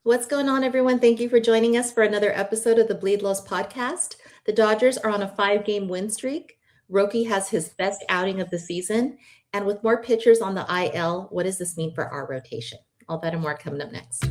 What's going on, everyone? Thank you for joining us for another episode of the Bleed Lows podcast. The Dodgers are on a 5-game win streak. Roki has his best outing of the season. And with more pitchers on the IL, what does this mean for our rotation? All that and more coming up next.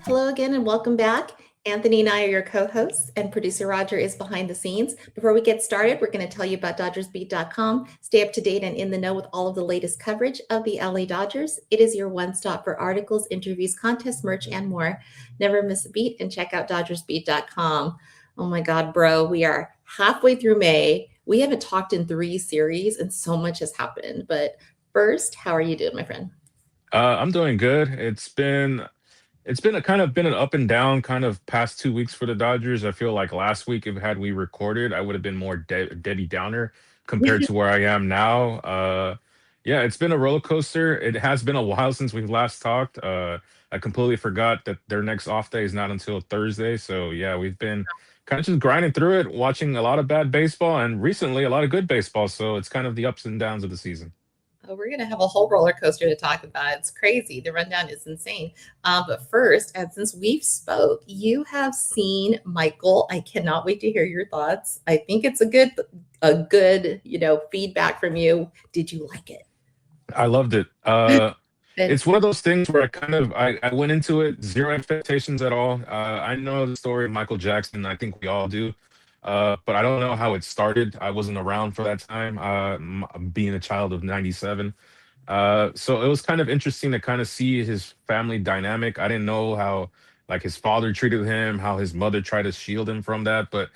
Hello again and welcome back. Anthony and I are your co-hosts, and producer Roger is behind the scenes. Before we get started, we're going to tell you about DodgersBeat.com. Stay up to date and in the know with all of the latest coverage of the LA Dodgers. It is your one stop for articles, interviews, contests, merch, and more. Never miss a beat and check out DodgersBeat.com. Oh my God, bro, we are halfway through May. We haven't talked in 3 series and so much has happened. But first, how are you doing, my friend? I'm doing good. It's been a kind of been an up and down kind of past 2 weeks for the Dodgers. I feel like last week, if had we recorded, I would have been more Debbie Downer compared to where I am now. Yeah, it's been a roller coaster. It has been a while since we've last talked. I completely forgot that their next off day is not until Thursday. So yeah, we've been kind of just grinding through it, watching a lot of bad baseball and recently a lot of good baseball. So it's kind of the ups and downs of the season. Oh, we're going to have a whole roller coaster to talk about. It's crazy. The rundown is insane. But first, and since we've spoke, you have seen Michael. I cannot wait to hear your thoughts. I think it's a good, feedback from you. Did you like it? I loved it. And It's one of those things where I went into it zero expectations at all. I know the story of Michael Jackson. I think we all do. But I don't know how it started. I wasn't around for that time, being a child of 97. So it was kind of interesting to kind of see his family dynamic. I didn't know how like his father treated him, how his mother tried to shield him from that. But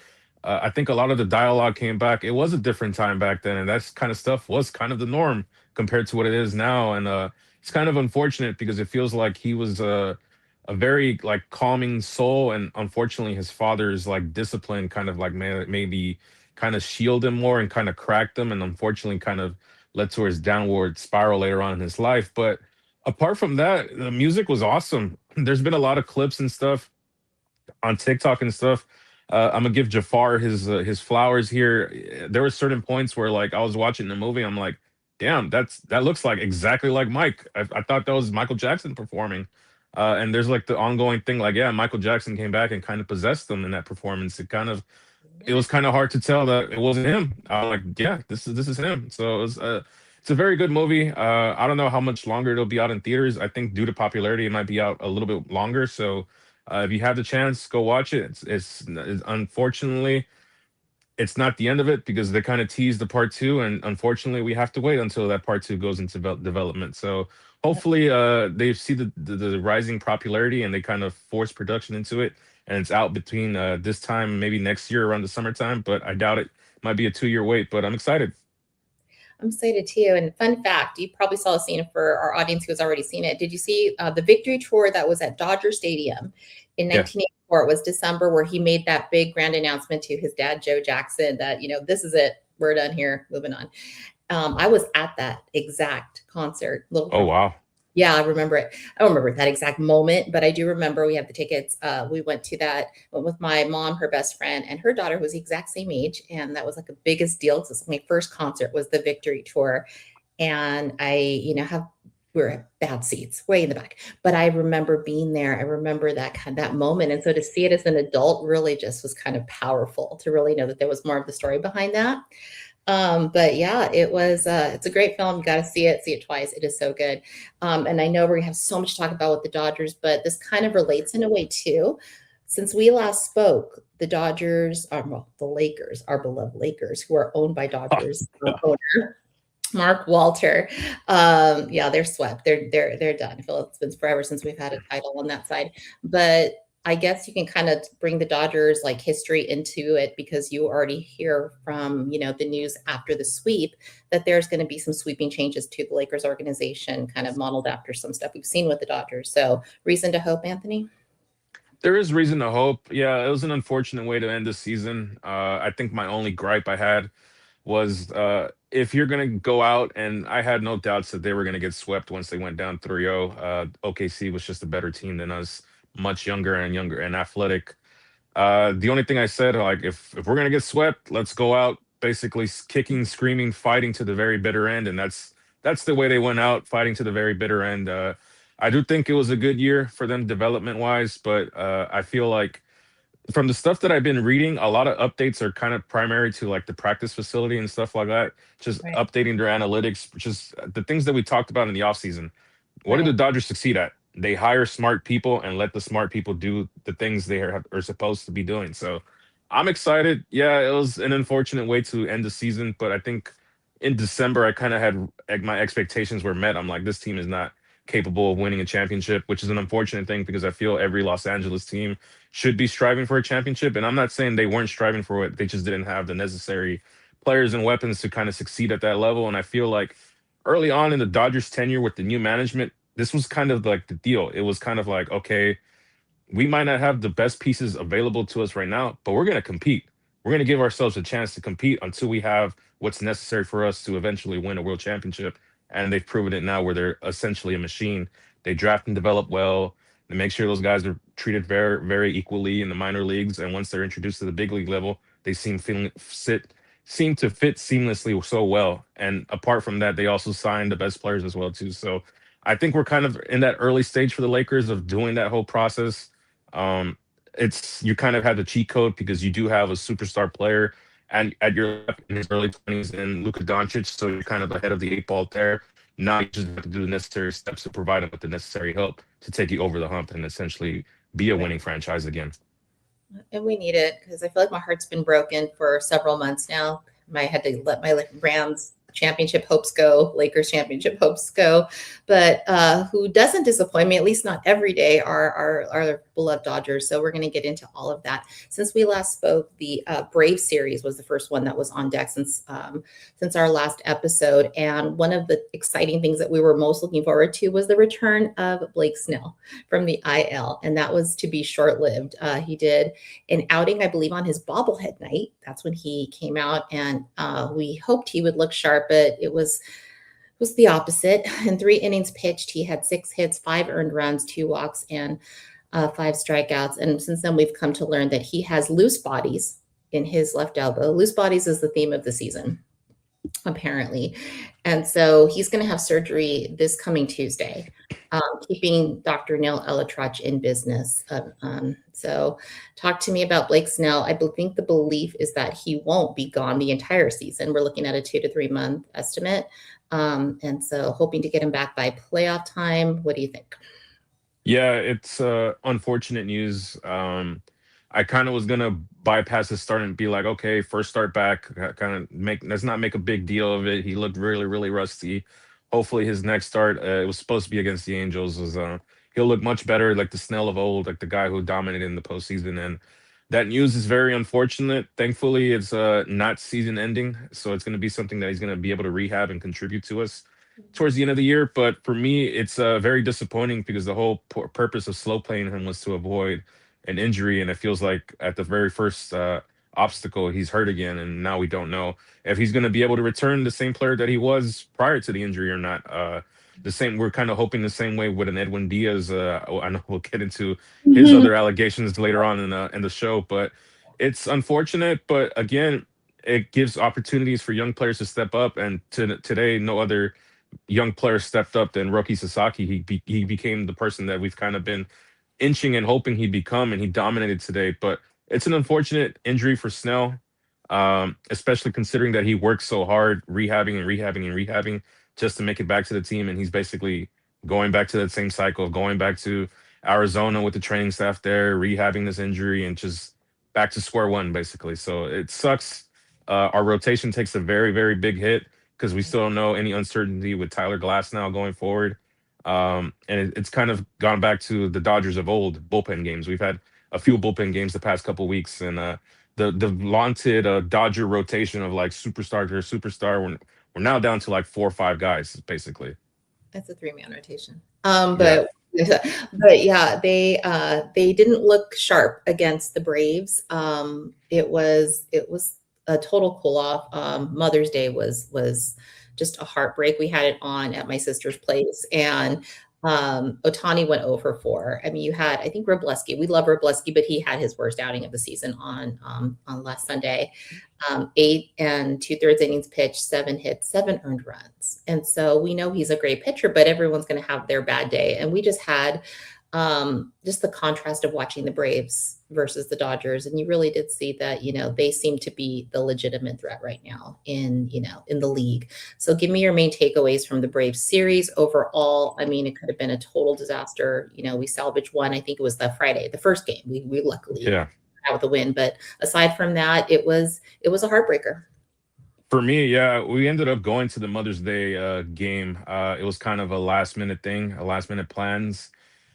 I think a lot of the dialogue came back. It was a different time back then, and that kind of stuff was kind of the norm compared to what it is now. And it's kind of unfortunate because it feels like he was a very like calming soul, and unfortunately, his father's like discipline kind of like maybe kind of shield him more and kind of cracked him, and unfortunately, kind of led to his downward spiral later on in his life. But apart from that, the music was awesome. There's been a lot of clips and stuff on TikTok and stuff. I'm gonna give Jafar his flowers here. There were certain points where like I was watching the movie, I'm like, damn, that looks like exactly like Mike. I thought that was Michael Jackson performing. And there's like the ongoing thing, like, yeah, Michael Jackson came back and kind of possessed them in that performance. It was kind of hard to tell that it wasn't him. I'm like, yeah, this is him. So it's a very good movie. I don't know how much longer it'll be out in theaters. I think due to popularity, it might be out a little bit longer. So if you have the chance, go watch it. It's unfortunately it's not the end of it because they kind of teased the part two, and unfortunately, we have to wait until that part two goes into development. So hopefully, they see the rising popularity and they kind of force production into it, and it's out between this time, maybe next year around the summertime. But I doubt it. Might be a 2 year wait, but I'm excited. I'm excited too. And fun fact, you probably saw the scene for our audience who has already seen it. Did you see the victory tour that was at Dodger Stadium in Yeah. 1984? It was December where he made that big grand announcement to his dad, Joe Jackson, that, this is it. We're done here. Moving on. I was at that exact concert. Oh wow. Yeah, I remember it. I don't remember that exact moment, but I do remember we had the tickets. We went with my mom, her best friend, and her daughter was the exact same age. And that was like the biggest deal because my first concert was the Victory Tour. And we were at bad seats, way in the back. But I remember being there. I remember that moment. And so to see it as an adult really just was kind of powerful to really know that there was more of the story behind that. But yeah, it's a great film. You got to see it twice. It is so good. And I know we're gonna have so much to talk about with the Dodgers, but this kind of relates in a way too. Since we last spoke, the Dodgers are, well, the Lakers, our beloved Lakers, who are owned by Dodgers owner Mark Walter. Yeah, they're swept. They're done. I feel it's been forever since we've had a title on that side. But I guess you can kind of bring the Dodgers like history into it because you already hear from, the news after the sweep that there's going to be some sweeping changes to the Lakers organization, kind of modeled after some stuff we've seen with the Dodgers. So reason to hope, Anthony? There is reason to hope. Yeah, it was an unfortunate way to end the season. I think my only gripe I had was if you're going to go out, and I had no doubts that they were going to get swept once they went down 3-0. OKC was just a better team than us, much younger and athletic. The only thing I said, like, if we're going to get swept, let's go out basically kicking, screaming, fighting to the very bitter end, and that's the way they went out, fighting to the very bitter end. I do think it was a good year for them development wise, but I feel like from the stuff that I've been reading, a lot of updates are kind of primary to like the practice facility and stuff like that. Just Right. updating their analytics, just the things that we talked about in the offseason. What did Right. the Dodgers succeed at? They hire smart people and let the smart people do the things they are supposed to be doing. So I'm excited. Yeah, it was an unfortunate way to end the season, but I think in December I kind of had my expectations were met. I'm like, this team is not capable of winning a championship, which is an unfortunate thing because I feel every Los Angeles team should be striving for a championship. And I'm not saying they weren't striving for it, they just didn't have the necessary players and weapons to kind of succeed at that level. And I feel like early on in the Dodgers tenure with the new management, this was kind of like the deal. It was kind of like, okay, we might not have the best pieces available to us right now, but we're going to compete. We're going to give ourselves a chance to compete until we have what's necessary for us to eventually win a world championship. And they've proven it now where they're essentially a machine. They draft and develop well. They make sure those guys are treated very, very equally in the minor leagues. And once they're introduced to the big league level, they seem to fit seamlessly so well. And apart from that, they also signed the best players as well too. So I think we're kind of in that early stage for the Lakers of doing that whole process. It's you kind of have the cheat code because you do have a superstar player and at your left in his early 20s in Luka Doncic, so you're kind of ahead of the eight ball there. Now you just have to do the necessary steps to provide him with the necessary help to take you over the hump and essentially be a Right. winning franchise again. And we need it because I feel like my heart's been broken for several months now. I had to let my Rams championship hopes go, Lakers championship hopes go. But who doesn't disappoint me, at least not every day, are our beloved Dodgers. So we're going to get into all of that. Since we last spoke, the Brave series was the first one that was on deck since our last episode. And one of the exciting things that we were most looking forward to was the return of Blake Snell from the IL. And that was to be short-lived. He did an outing, I believe, on his bobblehead night. That's when he came out, and we hoped he would look sharp, but it was the opposite. In 3 innings pitched, he had 6 hits, 5 earned runs, 2 walks, and 5 strikeouts. And since then, we've come to learn that he has loose bodies in his left elbow. Loose bodies is the theme of the season, apparently. And so he's going to have surgery this coming Tuesday, keeping Dr. Neil Elatrach in business. So talk to me about Blake Snell. I think the belief is that he won't be gone the entire season. We're looking at a 2 to 3 month estimate. And so hoping to get him back by playoff time. What do you think? Yeah, it's unfortunate news. I kind of was gonna bypass the start and be like, okay, first start back, kind of let's not make a big deal of it. He looked really, really rusty. Hopefully, his next start, it was supposed to be against the Angels, was he'll look much better, like the Snell of old, like the guy who dominated in the postseason. And that news is very unfortunate. Thankfully, it's not season ending, so it's gonna be something that he's gonna be able to rehab and contribute to us towards the end of the year. But for me, it's very disappointing because the whole purpose of slow playing him was to avoid an injury, and it feels like at the very first obstacle, he's hurt again, and now we don't know if he's going to be able to return the same player that he was prior to the injury or not. The same, we're kind of hoping the same way with an Edwin Diaz. I know we'll get into his other allegations later on in the show, but it's unfortunate. But again, it gives opportunities for young players to step up, and today, no other young player stepped up than Roki Sasaki. He became the person that we've kind of been inching and hoping he'd become, and he dominated today. But it's an unfortunate injury for Snell, especially considering that he worked so hard rehabbing and rehabbing and rehabbing just to make it back to the team. And he's basically going back to that same cycle of going back to Arizona with the training staff there, rehabbing this injury, and just back to square one, basically. So it sucks. Our rotation takes a very, very big hit because we still don't know any uncertainty with Tyler Glass now going forward. And it's kind of gone back to the Dodgers of old, bullpen games. We've had a few bullpen games the past couple weeks, and the vaunted Dodger rotation of like superstar to superstar, we're now down to like 4 or 5 guys basically. That's a 3-man rotation. Yeah. But yeah, they didn't look sharp against the Braves. It was a total cool off. Mother's Day was just a heartbreak. We had it on at my sister's place, and Ohtani went 0 for 4. I mean, you had, I think, Robleski. We love Robleski, but he had his worst outing of the season on last Sunday. 8 and 2/3 innings pitched, 7 hits, 7 earned runs. And so we know he's a great pitcher, but everyone's going to have their bad day. And we just had just the contrast of watching the Braves versus the Dodgers. And you really did see that, they seem to be the legitimate threat right now in the league. So give me your main takeaways from the Braves series overall. I mean, it could have been a total disaster. We salvaged one. I think it was the Friday, the first game. We luckily out with the win. But aside from that, it was a heartbreaker. For me, yeah, we ended up going to the Mother's Day game. It was kind of a last minute thing, a last minute plans.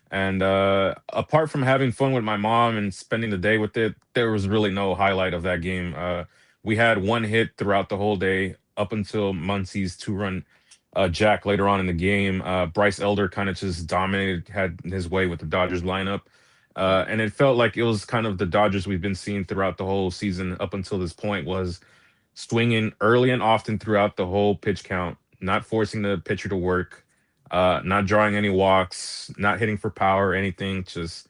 And apart from having fun with my mom and spending the day with it, there was really no highlight of that game. We had one hit throughout the whole day up until Muncie's 2-run jack later on in the game. Bryce Elder kind of just dominated, had his way with the Dodgers lineup. And it felt like it was kind of the Dodgers we've been seeing throughout the whole season up until this point, was swinging early and often throughout the whole pitch count, not forcing the pitcher to work, not drawing any walks, not hitting for power or anything. Just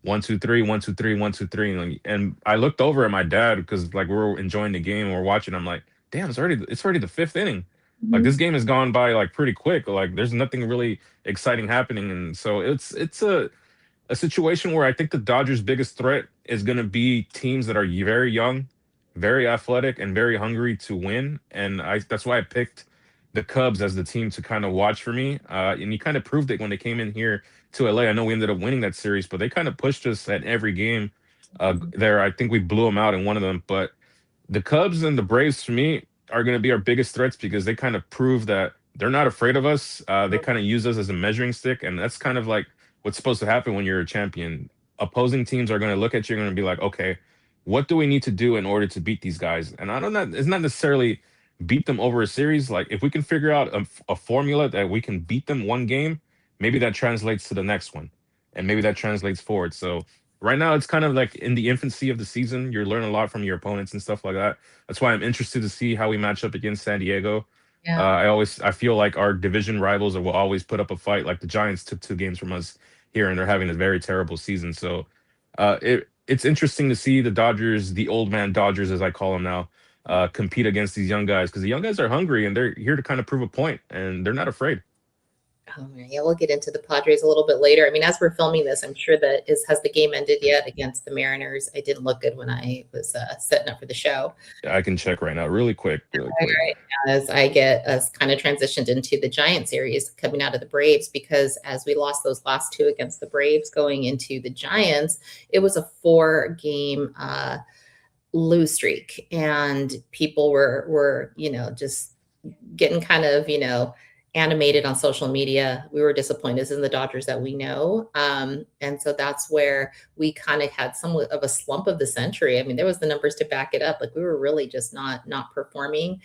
1-2-3, 1-2-3, 1-2-3. And I looked over at my dad because like we were enjoying the game and we're watching. I'm like, damn, it's already the 5th inning. Like this game has gone by like pretty quick. Like there's nothing really exciting happening. And so it's a situation where I think the Dodgers' biggest threat is going to be teams that are very young, very athletic, and very hungry to win. And that's why I picked the Cubs as the team to kind of watch for me. And you kind of proved it when they came in here to LA. I know we ended up winning that series, but they kind of pushed us at every game there. I think we blew them out in one of them. But the Cubs and the Braves, for me, are going to be our biggest threats because they kind of prove that they're not afraid of us. They kind of use us as a measuring stick. And that's kind of like what's supposed to happen when you're a champion. Opposing teams are going to look at you and going to be like, okay, what do we need to do in order to beat these guys? And I don't know, it's not necessarily beat them over a series. Like if we can figure out a formula that we can beat them one game, maybe that translates to the next one, and maybe that translates forward. So right now it's kind of like in the infancy of the season. You're learning a lot from your opponents and stuff like that. That's why I'm interested to see how we match up against San Diego. Yeah. I feel like our division rivals will always put up a fight. Like the Giants took 2 games from us here, and they're having a very terrible season. So it's interesting to see the Dodgers, the old man Dodgers, as I call them now, compete against these young guys because the young guys are hungry and they're here to kind of prove a point, and they're not afraid. Oh, yeah, we'll get into the Padres a little bit later. I mean, as we're filming this, I'm sure that has the game ended yet against the Mariners? It didn't look good when I was setting up for the show. I can check right now, really quick. Right. As I get us kind of transitioned into the Giant series coming out of the Braves, because as we lost those last 2 against the Braves going into the Giants, it was a 4-game lose streak, and people were just getting kind of animated on social media. We were disappointed in the Dodgers that we know. And so that's where we kind of had somewhat of a slump of the century. I mean, there was the numbers to back it up. Like we were really just not performing.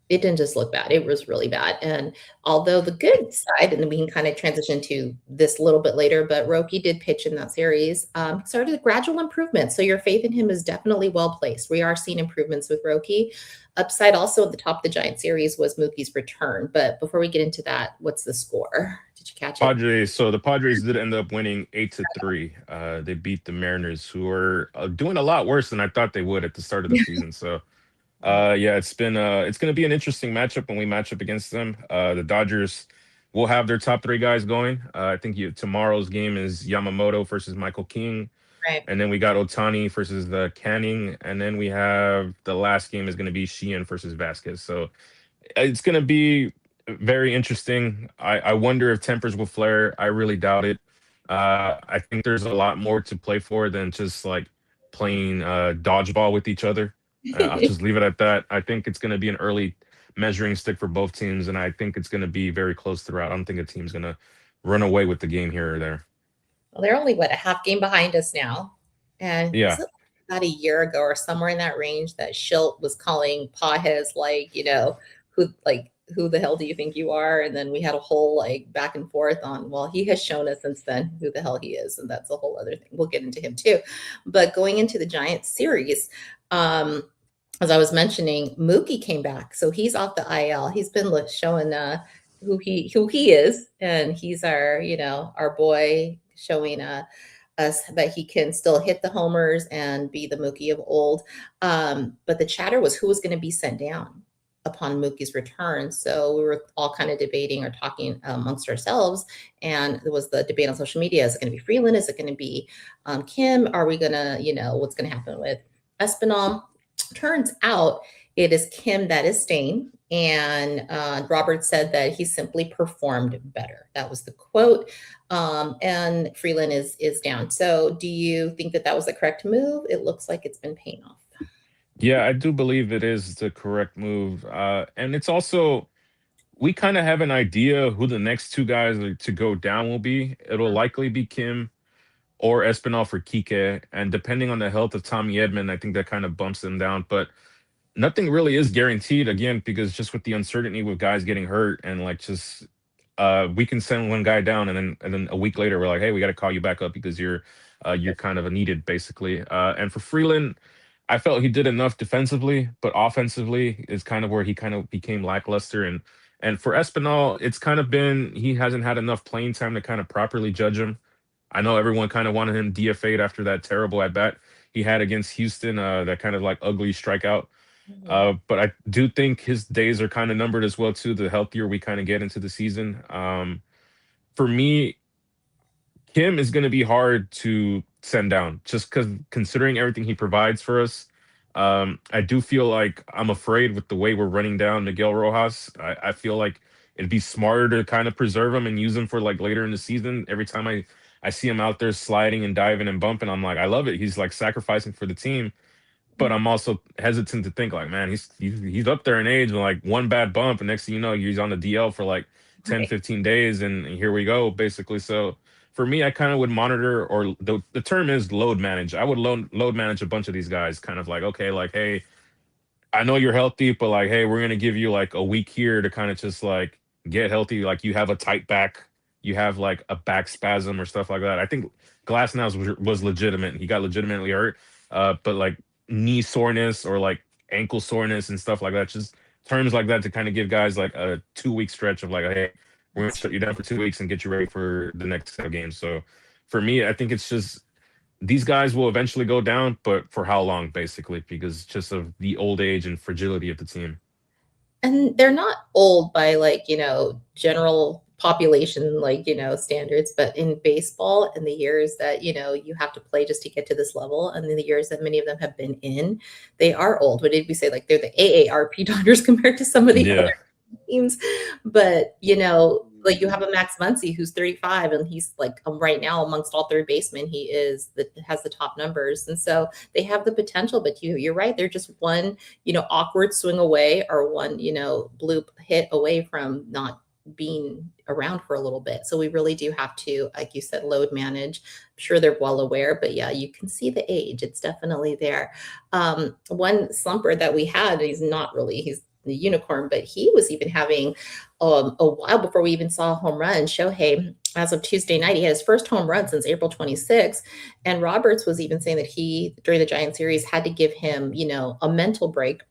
It didn't just look bad. It was really bad. And although the good side, and then we can kind of transition to this a little bit later, but Roki did pitch in that series, started a gradual improvement. So your faith in him is definitely well placed. We are seeing improvements with Roki. Upside also at the top of the Giant series was Mookie's return. But before we get into that, what's the score? Did you catch it? Padres. So the Padres did end up winning 8-3. They beat the Mariners, who were doing a lot worse than I thought they would at the start of the season. So yeah, it's going to be an interesting matchup when we match up against them. The Dodgers will have their top 3 guys going. I think tomorrow's game is Yamamoto versus Michael King. Right. And then we got Ohtani versus the Canning. And then we have the last game is going to be Sheehan versus Vasquez. So it's going to be very interesting. I wonder if tempers will flare. I really doubt it. I think there's a lot more to play for than just like playing dodgeball with each other. I'll just leave it at that. I think it's going to be an early measuring stick for both teams, and I think it's going to be very close throughout. I don't think a team's going to run away with the game here or there. Well, they're only, a half game behind us now. And yeah, about a year ago or somewhere in that range that Schilt was calling Pages who the hell do you think you are? And then we had a whole back and forth on, well, he has shown us since then who the hell he is. And that's a whole other thing. We'll get into him too. But going into the Giants series, as I was mentioning, Mookie came back. So he's off the IL. He's been showing who he is, and he's our our boy, showing us that he can still hit the homers and be the Mookie of old. But the chatter was who was going to be sent down upon Mookie's return. So we were all kind of debating or talking amongst ourselves, and there was the debate on social media: is it going to be Freeland? Is it going to be Kim? Are we going to, what's going to happen with Espinal? Turns out it is Kim that is staying. And Robert said that he simply performed better. That was the quote. And Freeland is down. So do you think that was the correct move? It looks like it's been paying off. Yeah, I do believe it is the correct move. And it's also, we kind of have an idea who the next two guys to go down will be. It'll likely be Kim or Espinal for Kike. And depending on the health of Tommy Edman, I think that kind of bumps them down. But nothing really is guaranteed, again, because just with the uncertainty with guys getting hurt, and like just we can send one guy down, and then a week later we're like, hey, we got to call you back up because you're kind of needed, basically. And for Freeland, I felt he did enough defensively, but offensively is kind of where he kind of became lackluster. And for Espinal, it's kind of been, he hasn't had enough playing time to kind of properly judge him. I know everyone kind of wanted him DFA'd after that terrible at bat he had against Houston, that kind of like ugly strikeout. But I do think his days are kind of numbered as well too. The healthier we kind of get into the season, for me, Kim is going to be hard to send down just because considering everything he provides for us. I do feel like I'm afraid with the way we're running down Miguel Rojas. I feel like it'd be smarter to kind of preserve him and use him for like later in the season. Every time I see him out there sliding and diving and bumping, I'm like, I love it. He's like sacrificing for the team. But I'm also hesitant to think like, man, he's up there in age with like one bad bump, and next thing you know, he's on the DL for like 10, 15 days, and here we go, basically. So for me, I kind of would monitor, or the term is load manage. I would load manage a bunch of these guys, kind of like, okay, like, hey, I know you're healthy, but like, hey, we're gonna give you like a week here to kind of just like get healthy. Like you have a tight back, you have like a back spasm or stuff like that. I think Glassnow's was legitimate. He got legitimately hurt, but like knee soreness or like ankle soreness and stuff like that. Just terms like that to kind of give guys like a 2 week stretch of like, hey, we're gonna shut you down for 2 weeks and get you ready for the next set of games. So for me, I think it's just these guys will eventually go down, but for how long, basically, because just of the old age and fragility of the team. And they're not old by like, general population, like, standards, but in baseball, in the years that, you have to play just to get to this level, and in the years that many of them have been in, they are old. What did we say? Like they're the AARP Dodgers compared to some of the Yeah. other teams. But, like you have a Max Muncy who's 35, and he's like right now amongst all third basemen, he has the top numbers. And so they have the potential, but you're right. They're just one, awkward swing away, or one, bloop hit away from not being around for a little bit. So we really do have to, like you said, load manage. I'm sure they're well aware, but yeah, you can see the age. It's definitely there. One slumper that we had, he's the unicorn, but he was even having a while before we even saw a home run. Shohei, as of Tuesday night, he had his first home run since April 26th. And Roberts was even saying that he, during the Giant series, had to give him, a mental break,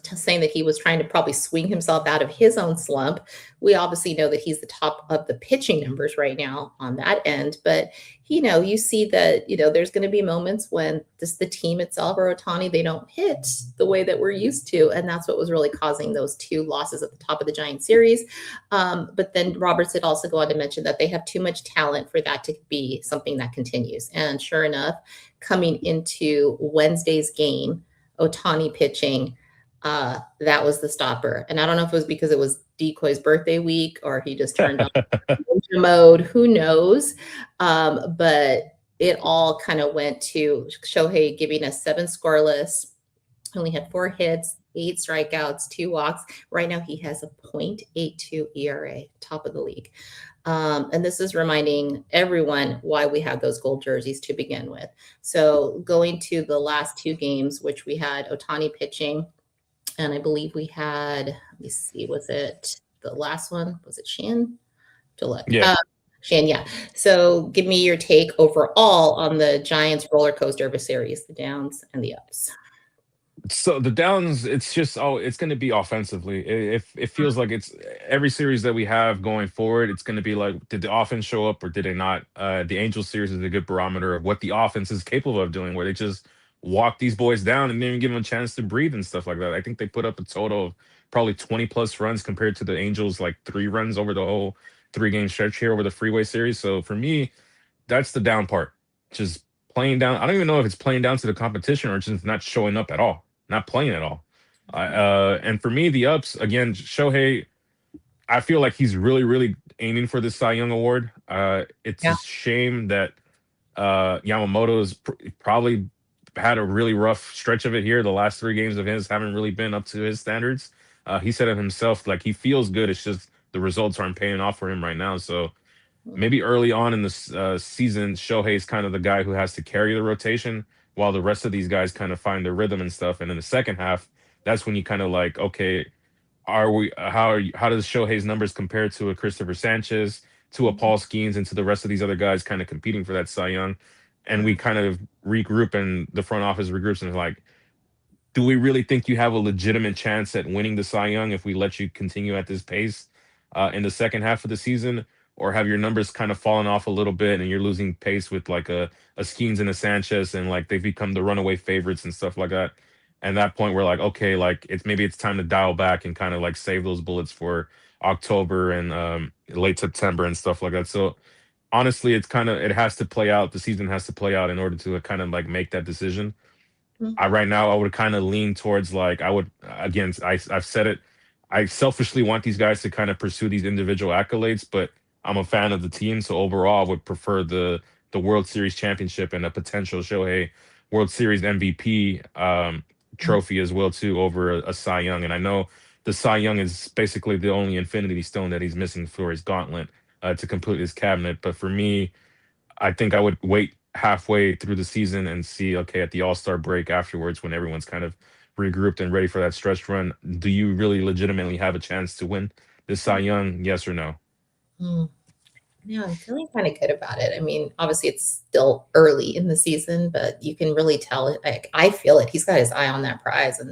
saying that he was trying to probably swing himself out of his own slump. We obviously know that he's the top of the pitching numbers right now on that end, but you see that, there's going to be moments when the team itself or Ohtani, they don't hit the way that we're used to. And that's what was really causing those two losses at the top of the Giant series. But then Roberts did also go on to mention that they have too much talent for that to be something that continues. And sure enough, coming into Wednesday's game, Ohtani pitching, that was the stopper. And I don't know if it was because it was Decoy's birthday week or he just turned on mode, who knows. But it all kind of went to Shohei giving us 7 scoreless, only had 4 hits, 8 strikeouts, 2 walks. Right now he has a .82 ERA, top of the league. And this is reminding everyone why we had those gold jerseys to begin with. So going to the last 2 games, which we had Ohtani pitching, and I believe we had, let me see, was it the last one? Was it Shan? To look. Yeah. Shan, yeah. So give me your take overall on the Giants roller coaster of a series, the downs and the ups. So the downs, it's just it's going to be offensively. It feels like it's every series that we have going forward. It's going to be like, did the offense show up or did they not? The Angels series is a good barometer of what the offense is capable of doing, where they just walk these boys down and didn't give them a chance to breathe and stuff like that. I think they put up a total of probably 20 plus runs compared to the Angels, like 3 runs over the whole 3 game stretch here over the Freeway Series. So for me, that's the down part. Just playing down. I don't even know if it's playing down to the competition or just not showing up at all, not playing at all. And for me, the ups again, Shohei. I feel like he's really, really aiming for this Cy Young award. It's a Yeah. shame that Yamamoto's probably had a really rough stretch of it here. The last 3 games of his haven't really been up to his standards. He said it himself, like he feels good. It's just the results aren't paying off for him right now. So maybe early on in this season, Shohei's kind of the guy who has to carry the rotation while the rest of these guys kind of find their rhythm and stuff. And in the second half, that's when you kind of like, okay, how does Shohei's numbers compare to a Christopher Sanchez, to a Paul Skeens, and to the rest of these other guys kind of competing for that Cy Young? And we kind of regroup, and the front office regroups and is like, do we really think you have a legitimate chance at winning the Cy Young if we let you continue at this pace in the second half of the season? Or have your numbers kind of fallen off a little bit and you're losing pace with like a Skeens and a Sanchez and like they've become the runaway favorites and stuff like that? And that point, we're like, okay, like it's time to dial back and kind of like save those bullets for October and late September and stuff like that. So honestly, it has to play out. The season has to play out in order to kind of like make that decision. Mhm. I right now I would kind of lean towards like I would again I've said it. I selfishly want these guys to kind of pursue these individual accolades, but I'm a fan of the team, so overall I would prefer the World Series championship and a potential Shohei World Series MVP trophy as well too over a Cy Young. And I know the Cy Young is basically the only Infinity Stone that he's missing for his gauntlet to complete his cabinet. But for me, I think I would wait halfway through the season and see, okay, at the All-Star break afterwards, when everyone's kind of regrouped and ready for that stretch run, do you really legitimately have a chance to win this Cy Young? Yes or no? Mhm. Yeah, I'm feeling kind of good about it. I mean, obviously it's still early in the season, but you can really tell it. Like I feel it. He's got his eye on that prize, and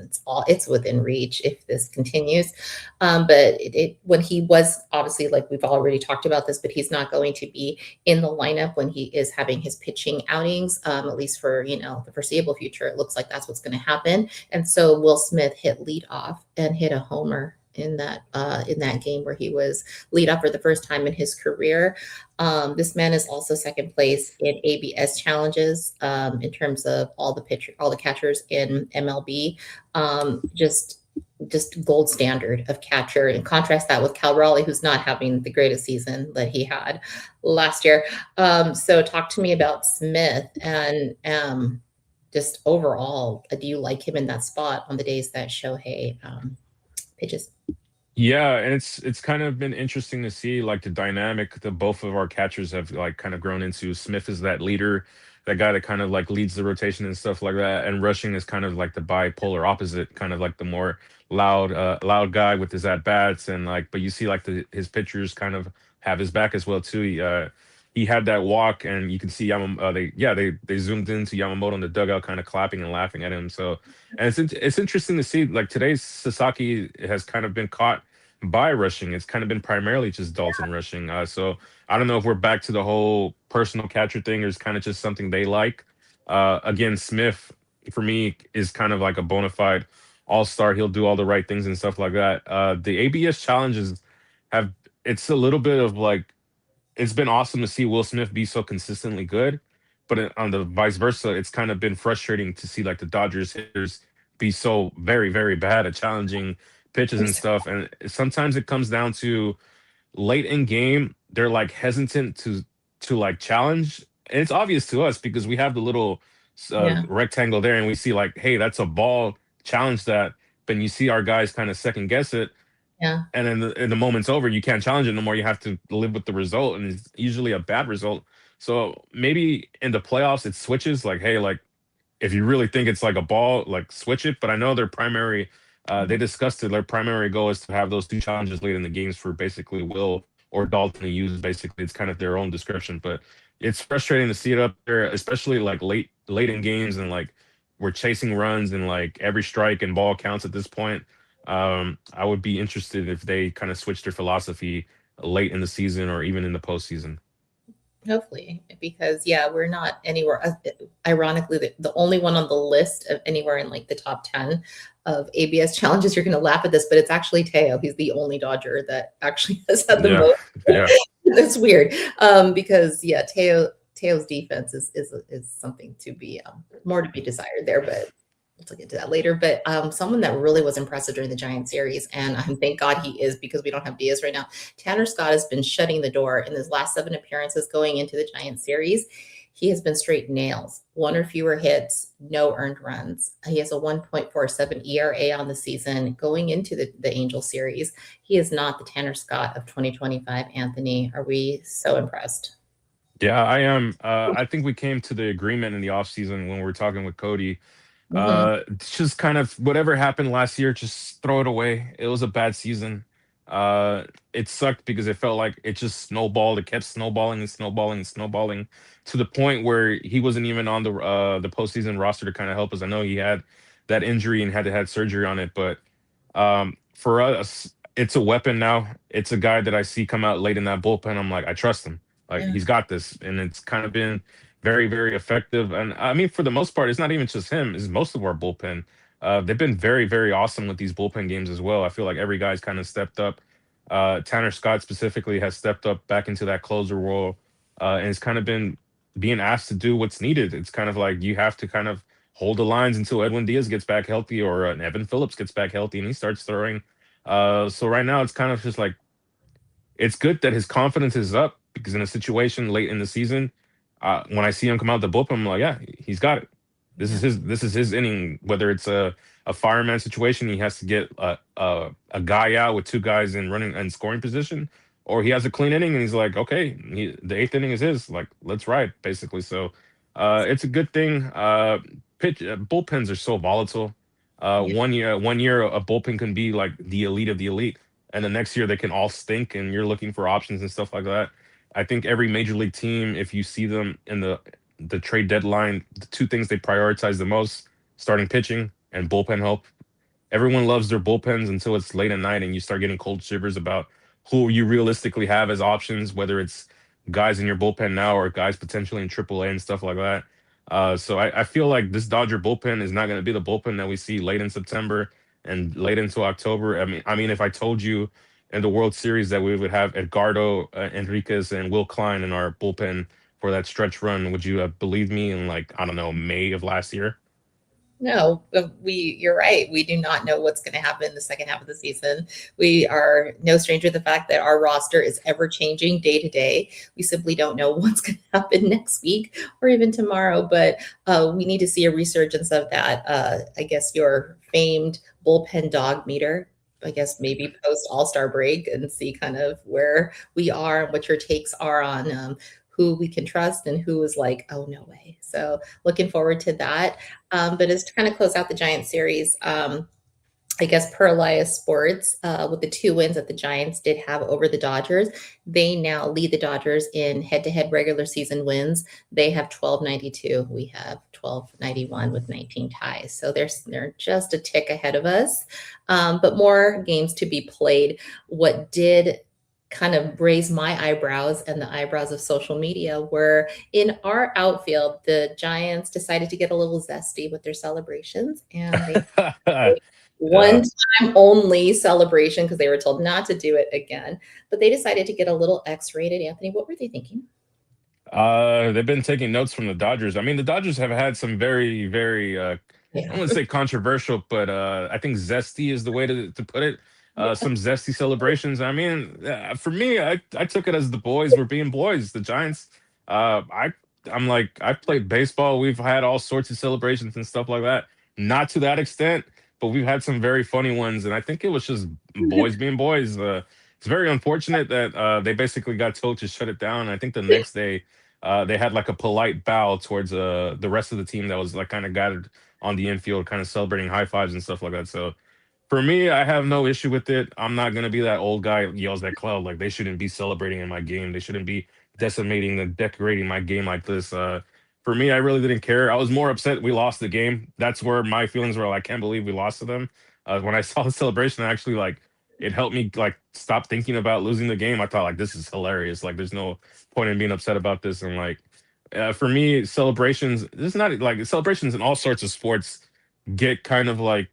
it's within reach if this continues. But when he was obviously like we've already talked about this, but he's not going to be in the lineup when he is having his pitching outings. At least for the foreseeable future, it looks like that's what's going to happen. And so Will Smith hit lead off and hit a homer in that game where he was lead up for the first time in his career. This man is also second place in ABS challenges in terms of all the catchers in MLB. Just gold standard of catcher, and contrast that with Cal Raleigh, who's not having the greatest season that he had last year. So talk to me about Smith and just overall, do you like him in that spot on the days that Shohei pitches? Yeah, and it's kind of been interesting to see like the dynamic that both of our catchers have like kind of grown into. Smith is that leader, that guy that kind of like leads the rotation and stuff like that. And Rushing is kind of like the bipolar opposite, kind of like the more loud guy with his at bats and like. But you see like his pitchers kind of have his back as well too. He had that walk, and you can see they zoomed into Yamamoto in the dugout, kind of clapping and laughing at him. So, and it's interesting to see like today's Sasaki has kind of been caught by Rushing. It's kind of been primarily just Dalton Rushing. So I don't know if we're back to the whole personal catcher thing, or it's kind of just something they like. Again, Smith for me is kind of like a bona fide all-star. He'll do all the right things and stuff like that. The ABS challenges have it's a little bit of like it's been awesome to see Will Smith be so consistently good, but on the vice versa, it's kind of been frustrating to see like the Dodgers hitters be so very, very bad at challenging pitches and stuff. And sometimes it comes down to late in game, they're like hesitant to like challenge. And it's obvious to us because we have the little Yeah, rectangle there, and we see like, hey, that's a ball, challenge that. But you see our guys kind of second guess it, yeah. and then the moment's over, you can't challenge it no more. You have to live with the result, and it's usually a bad result. So maybe in the playoffs it switches. Like, hey, like if you really think it's like a ball, like switch it. But I know their primary, they Mhm. discussed it. Their primary goal is to have those 2 challenges late in the games for basically Will or Dalton to use. Basically, it's kind of their own description, but it's frustrating to see it up there, especially like late in games and like we're chasing runs and like every strike and ball counts at this point. I would be interested if they kind of switch their philosophy late in the season or even in the postseason. Hopefully, because yeah, we're not anywhere. Ironically, the only one on the list of anywhere in like the top 10 of ABS challenges, you're going to laugh at this, but it's actually Teo. He's the only Dodger that actually has had the Yeah, most. yeah. That's weird. Because yeah, Teo's defense is something to be more to be desired there, but we'll get to that later. But someone that really was impressive during the Giant series, and thank God he is because we don't have Diaz right now. Tanner Scott has been shutting the door in his last 7 appearances going into the Giant series. He has been straight nails, 1 or fewer hits, no earned runs. He has a 1.47 ERA on the season going into the Angel series. He is not the Tanner Scott of 2025. Anthony, are we so impressed? Yeah, I am. I think we came to the agreement in the offseason when we were talking with Cody. Mm-hmm. It's just kind of whatever happened last year, just throw it away. It was a bad season. It sucked because it felt like it just snowballed. It kept snowballing and snowballing and snowballing to the point where he wasn't even on the postseason roster to kind of help us. I know he had that injury and had to had surgery on it, but for us, it's a weapon now. It's a guy that I see come out late in that bullpen. I'm like, I trust him. Like Yeah. he's got this, and it's kind of been very, very effective. And I mean, for the most part, it's not even just him; it's most of our bullpen. They've been very, very awesome with these bullpen games as well. I feel like every guy's kind of stepped up. Tanner Scott specifically has stepped up back into that closer role, and it's kind of been being asked to do what's needed. It's kind of like you have to kind of hold the lines until Edwin Diaz gets back healthy or Evan Phillips gets back healthy and he starts throwing. So right now, it's kind of just like it's good that his confidence is up because in a situation late in the season, when I see him come out the bullpen, I'm like, yeah, he's got it. Yeah. This is his inning. Whether it's a fireman situation, he has to get a guy out with 2 guys in running and scoring position, or he has a clean inning and he's like, okay, the 8th inning is his. Like, let's ride, basically. So, it's a good thing. Bullpens are so volatile. Yeah. One year a bullpen can be like the elite of the elite and the next year they can all stink and you're looking for options and stuff like that. I think every major league team, if you see them in the trade deadline, the 2 things they prioritize the most, starting pitching and bullpen help. Everyone loves their bullpens until it's late at night and you start getting cold shivers about who you realistically have as options, whether it's guys in your bullpen now or guys potentially in AAA and stuff like that. So I feel like this Dodger bullpen is not going to be the bullpen that we see late in September and late into October. I mean, if I told you in the World Series that we would have Edgardo Enriquez and Will Klein in our bullpen for that stretch run, would you have believed me in like I don't know May of last year? No, you're right. We do not know what's going to happen in the second half of the season. We are no stranger to the fact that our roster is ever changing day to day. We simply don't know what's going to happen next week or even tomorrow, but we need to see a resurgence of that. I guess your famed bullpen dog meter. I guess maybe post All-Star break and see kind of where we are and what your takes are on who we can trust and who is like, oh, no way. So looking forward to that. But as to kind of close out the Giant series, I guess per Elias Sports, with the 2 wins that the Giants did have over the Dodgers, they now lead the Dodgers in head-to-head regular season wins. They have 1292. We have 1291 with 19 ties. So they're just a tick ahead of us, but more games to be played. What did kind of raise my eyebrows and the eyebrows of social media were in our outfield, the Giants decided to get a little zesty with their celebrations and they one Yeah. time only celebration because they were told not to do it again. But they decided to get a little X-rated. Anthony, what were they thinking? They've been taking notes from the Dodgers. I mean, the Dodgers have had some very, very, I Yeah. wouldn't say controversial, but I think zesty is the way to put it. Yeah. Some zesty celebrations. I mean, for me, I took it as the boys were being boys. The Giants. Uh, I I'm like I played baseball. We've had all sorts of celebrations and stuff like that. Not to that extent, but we've had some very funny ones, and I think it was just boys being boys. It's very unfortunate that they basically got told to shut it down. I think the next day they had like a polite bow towards the rest of the team that was like kind of gathered on the infield, kind of celebrating high fives and stuff like that. So for me, I have no issue with it. I'm not gonna be that old guy that yells at cloud like they shouldn't be celebrating in my game. They shouldn't be decimating and decorating my game like this. For me, I really didn't care. I was more upset we lost the game. That's where my feelings were like, I can't believe we lost to them. When I saw the celebration, actually like it helped me like stop thinking about losing the game. I thought like this is hilarious. Like there's no point in being upset about this. And like for me, celebrations. This is not like celebrations in all sorts of sports get kind of like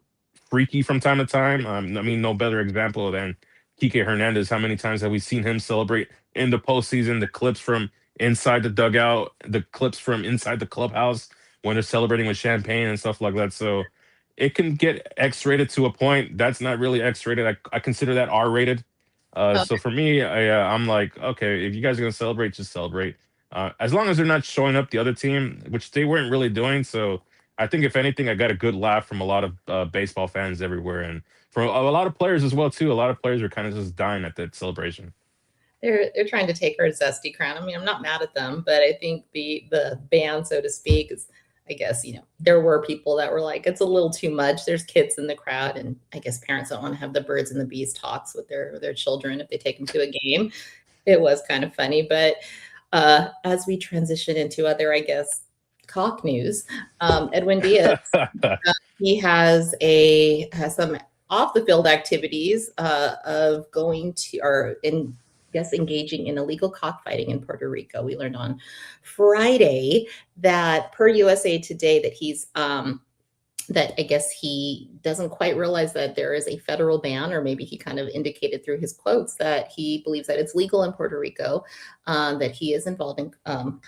freaky from time to time. I mean, no better example than Kike Hernandez. How many times have we seen him celebrate in the postseason? The clips from inside the dugout, the clips from inside the clubhouse when they're celebrating with champagne and stuff like that. So it can get X-rated to a point. That's not really X-rated. I consider that R-rated. Oh, So for me, I'm like, okay, if you guys are gonna celebrate, just celebrate. As long as they're not showing up the other team, which they weren't really doing. So I think if anything, I got a good laugh from a lot of baseball fans everywhere, and from a lot of players as well too. A lot of players were kind of just dying at that celebration. they're trying to take her zesty crown. I mean, I'm not mad at them, but I think the ban, so to speak, is, I guess, there were people that were like, it's a little too much. There's kids in the crowd, and I guess parents don't want to have the birds and the bees talks with their children if they take them to a game. It was kind of funny, but as we transition into other, I guess, cock news, Edwin Diaz, he has some off the field activities of going to or in guess engaging in illegal cockfighting in Puerto Rico. We learned on Friday that per USA Today that he's that I guess he doesn't quite realize that there is a federal ban, or maybe he kind of indicated through his quotes that he believes that it's legal in Puerto Rico, that he is involved in,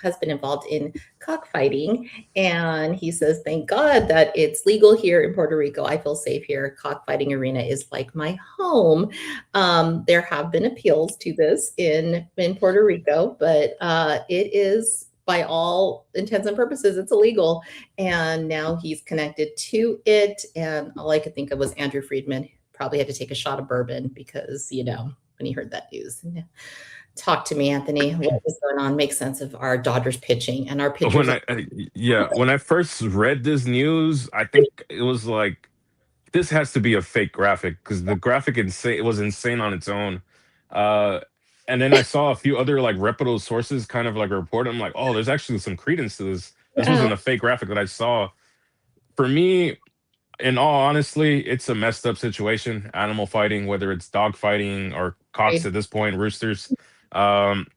has been involved in cockfighting. And he says, thank God that it's legal here in Puerto Rico. I feel safe here. Cockfighting arena is like my home. There have been appeals to this in Puerto Rico, but it is, by all intents and purposes, it's illegal. And now he's connected to it. And all I could think of was Andrew Friedman probably had to take a shot of bourbon because, when he heard that news. Talk to me, Anthony. What is going on? Make sense of our Dodgers pitching and our pitchers. When I first read this news, I think it was like this has to be a fake graphic because the graphic insane it was insane on its own. Uh, and then I saw a few other like reputable sources kind of like report. I'm like, oh, there's actually some credence to this. This Yeah, wasn't a fake graphic that I saw. For me, in all honesty, it's a messed up situation. Animal fighting, whether it's dog fighting or cocks right. at this point, roosters. Um,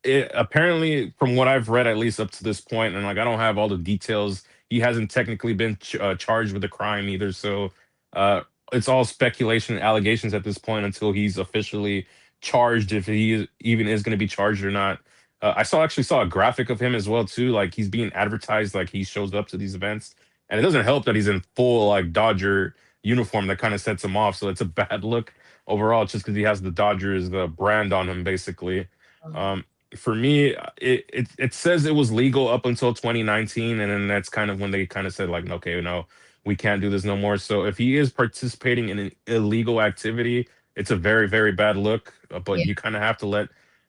it apparently, from what I've read, at least up to this point, and like I don't have all the details. He hasn't technically been charged with a crime either, so uh, it's all speculation and allegations at this point until he's officially charged, if even is going to be charged or not. I actually saw a graphic of him as well too. Like he's being advertised, like he shows up to these events, and it doesn't help that he's in full like Dodger uniform. That kind of sets him off. So it's a bad look overall, just because he has the Dodgers the brand on him, basically. Um, for me, it says it was legal up until 2019, and then that's kind of when they kind of said like, okay, no, we can't do this no more. So if he is participating in an illegal activity, it's a very very bad look. But Yeah. you kind of have to let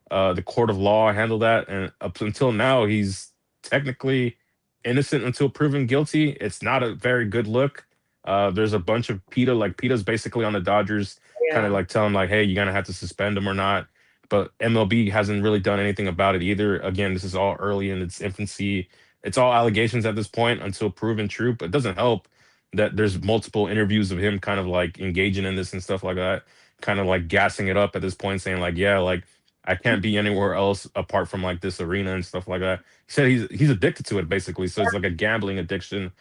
the court of law handle that. And up until now, he's technically innocent until proven guilty. It's not a very good look. There's a bunch of PETA's basically on the Dodgers, kind of Yeah. like telling like, hey, you're gonna have to suspend him or not, but MLB hasn't really done anything about it either. Again, this is all early in its infancy. It's all allegations at this point until proven true, but it doesn't help that there's multiple interviews of him kind of like engaging in this and stuff like that, kind of like gassing it up at this point, saying like, yeah, like I can't be anywhere else apart from like this arena and stuff like that. He said he's addicted to it basically, so it's like a gambling addiction,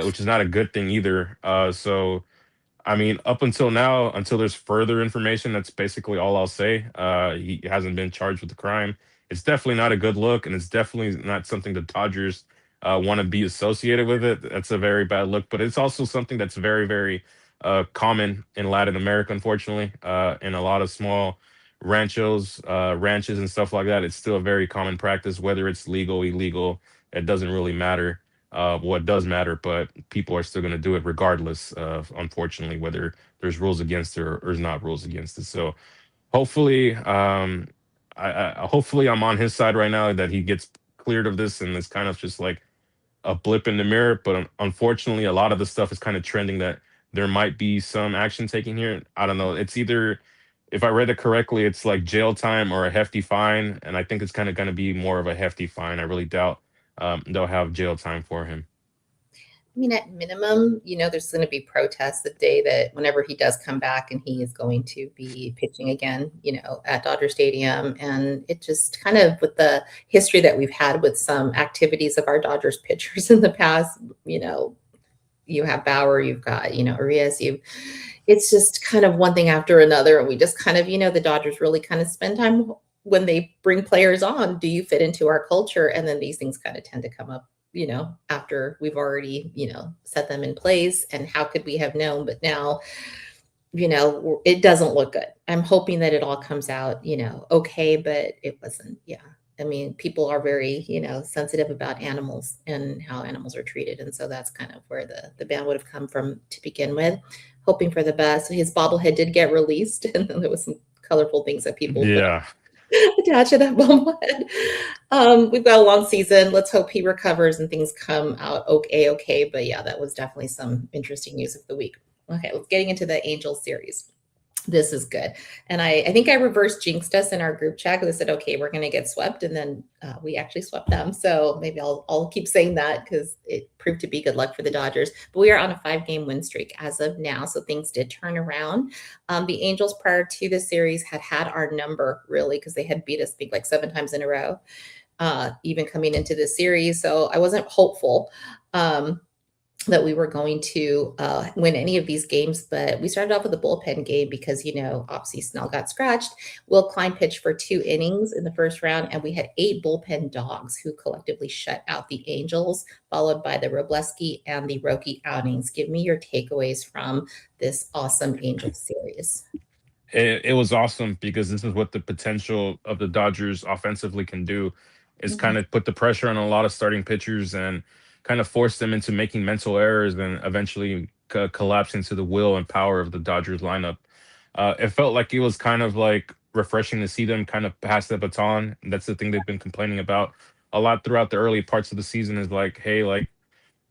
which is not a good thing either. So I mean, up until now, until there's further information, that's basically all I'll say. He hasn't been charged with the crime. It's definitely not a good look, and it's definitely not something the Dodgers want to be associated with it. That's a very bad look, but it's also something that's very, very common in Latin America, unfortunately, in a lot of small ranches and stuff like that. It's still a very common practice, whether it's legal, illegal, it doesn't really matter what does matter, but people are still going to do it regardless of, unfortunately, whether there's rules against it or there's not rules against it. So hopefully, hopefully I'm on his side right now that he gets cleared of this and it's kind of just like a blip in the mirror. But unfortunately, a lot of the stuff is kind of trending that there might be some action taken here. I don't know. It's either, if I read it correctly, it's like jail time or a hefty fine, and I think it's kind of going to be more of a hefty fine. I really doubt they'll have jail time for him. I mean, at minimum, there's going to be protests the day that whenever he does come back and he is going to be pitching again, at Dodger Stadium. And it just kind of with the history that we've had with some activities of our Dodgers pitchers in the past, you have Bauer, you've got, Urias, it's just kind of one thing after another. And we just kind of, the Dodgers really kind of spend time when they bring players on. Do you fit into our culture? And then these things kind of tend to come up after we've already, set them in place. And how could we have known? But now, it doesn't look good. I'm hoping that it all comes out, okay, but it wasn't. Yeah. I mean, people are very, sensitive about animals and how animals are treated. And so that's kind of where the ban would have come from to begin with, hoping for the best. His bobblehead did get released, and then there was some colorful things that people attach to that bobblehead. We've got a long season. Let's hope he recovers and things come out okay. But yeah, that was definitely some interesting news of the week. Okay, let's getting into the Angels series. This is good. And I think I reverse jinxed us in our group chat because I said, okay, we're going to get swept. And then we actually swept them. So maybe I'll keep saying that because it proved to be good luck for the Dodgers. But we are on a 5-game win streak as of now. So things did turn around. The Angels prior to the series had our number really because they had beat us, I think, like 7 times in a row, even coming into the series. So I wasn't hopeful that we were going to win any of these games, but we started off with a bullpen game because, obviously Snell got scratched. Will Klein pitched for 2 innings in the first round, and we had 8 bullpen dogs who collectively shut out the Angels, followed by the Robleski and the Roki outings. Give me your takeaways from this awesome Angels series. It was awesome because this is what the potential of the Dodgers offensively can do is kind of put the pressure on a lot of starting pitchers and kind of force them into making mental errors and eventually collapse into the will and power of the Dodgers lineup. It felt like it was kind of like refreshing to see them kind of pass the baton. That's the thing they've been complaining about a lot throughout the early parts of the season is like, hey, like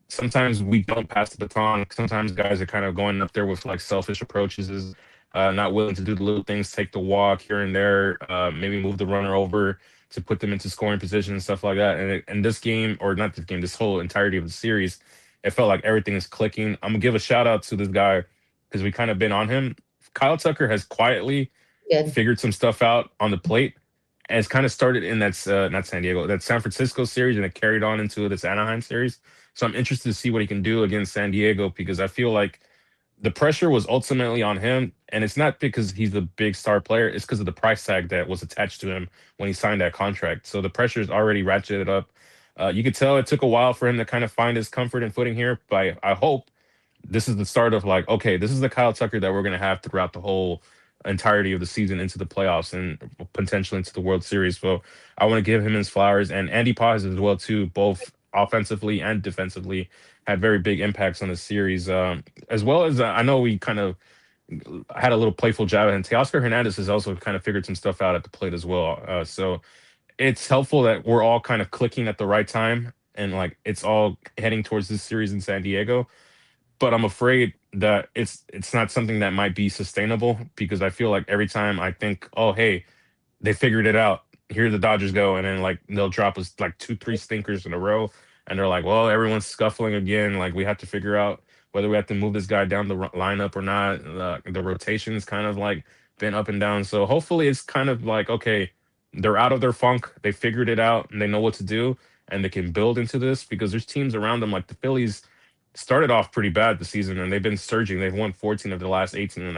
sometimes we don't pass the baton. Sometimes guys are kind of going up there with like selfish approaches, is not willing to do the little things, take the walk here and there, maybe move the runner over to put them into scoring position and stuff like that. And this game, or not this game, this whole entirety of the series, it felt like everything is clicking. I'm gonna give a shout out to this guy because we kind of been on him. Kyle Tucker has quietly figured some stuff out on the plate. And it's kind of started in that not San Diego, that San Francisco series, and it carried on into this Anaheim series. So I'm interested to see what he can do against San Diego because I feel like the pressure was ultimately on him, and it's not because he's a big star player. It's because of the price tag that was attached to him when he signed that contract. So the pressure is already ratcheted up. You could tell it took a while for him to kind of find his comfort and footing here, but I hope this is the start of like, okay, this is the Kyle Tucker that we're going to have throughout the whole entirety of the season into the playoffs and potentially into the World Series. So I want to give him his flowers, and Andy Paz as well too, both offensively and defensively had very big impacts on the series. As well as I know we kind of had a little playful jab at him. Teoscar Hernandez has also kind of figured some stuff out at the plate as well. So it's helpful that we're all kind of clicking at the right time and like it's all heading towards this series in San Diego. But I'm afraid that it's not something that might be sustainable because I feel like every time I think, oh hey, they figured it out. Here the Dodgers go, and then like they'll drop us like 2, 3 stinkers in a row, and they're like, well, everyone's scuffling again. Like we have to figure out whether we have to move this guy down the lineup or not. The rotation's kind of like been up and down. So hopefully it's kind of like okay, they're out of their funk. They figured it out and they know what to do, and they can build into this because there's teams around them like the Phillies started off pretty bad this season and they've been surging. They've won 14 of the last 18, and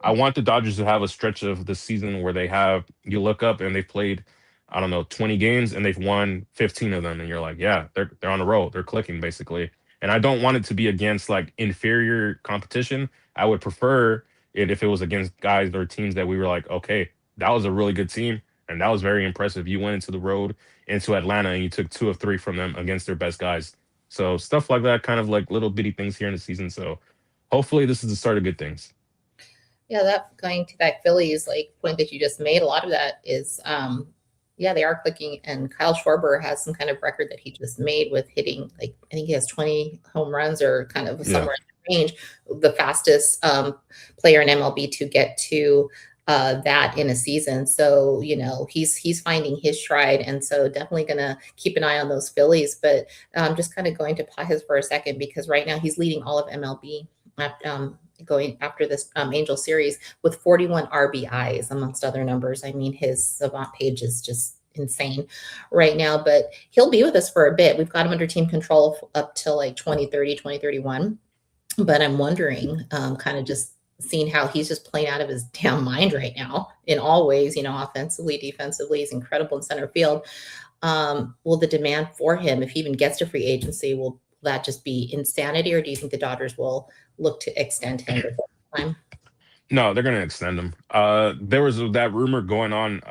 I want the Dodgers to have a stretch of the season where they have you look up and they've played, I don't know, 20 games and they've won 15 of them, and you're like, yeah, they're on a roll, they're clicking basically. And I don't want it to be against like inferior competition. I would prefer it if it was against guys or teams that we were like, okay, that was a really good team and that was very impressive. You went into the road into Atlanta and you took 2 of 3 from them against their best guys. So stuff like that, kind of like little bitty things here in the season. So hopefully this is the start of good things. Yeah, that going to that Phillies like point that you just made, a lot of that is yeah, they are clicking, and Kyle Schwarber has some kind of record that he just made with hitting like I think he has 20 home runs or kind of somewhere in the range, the fastest player in MLB to get to that in a season. So, he's finding his stride. And so definitely going to keep an eye on those Phillies. But just kind of going to pause for a second because right now he's leading all of MLB. Going after this Angel series with 41 RBIs, amongst other numbers. I mean, his savant page is just insane right now, but he'll be with us for a bit. We've got him under team control up till like 2030, 2031. But I'm wondering, kind of just seeing how he's just playing out of his damn mind right now in all ways, offensively, defensively, he's incredible in center field. Will the demand for him, if he even gets to free agency, will that just be insanity, or do you think the Dodgers will look to extend him before time? No, they're gonna extend him. There was that rumor going on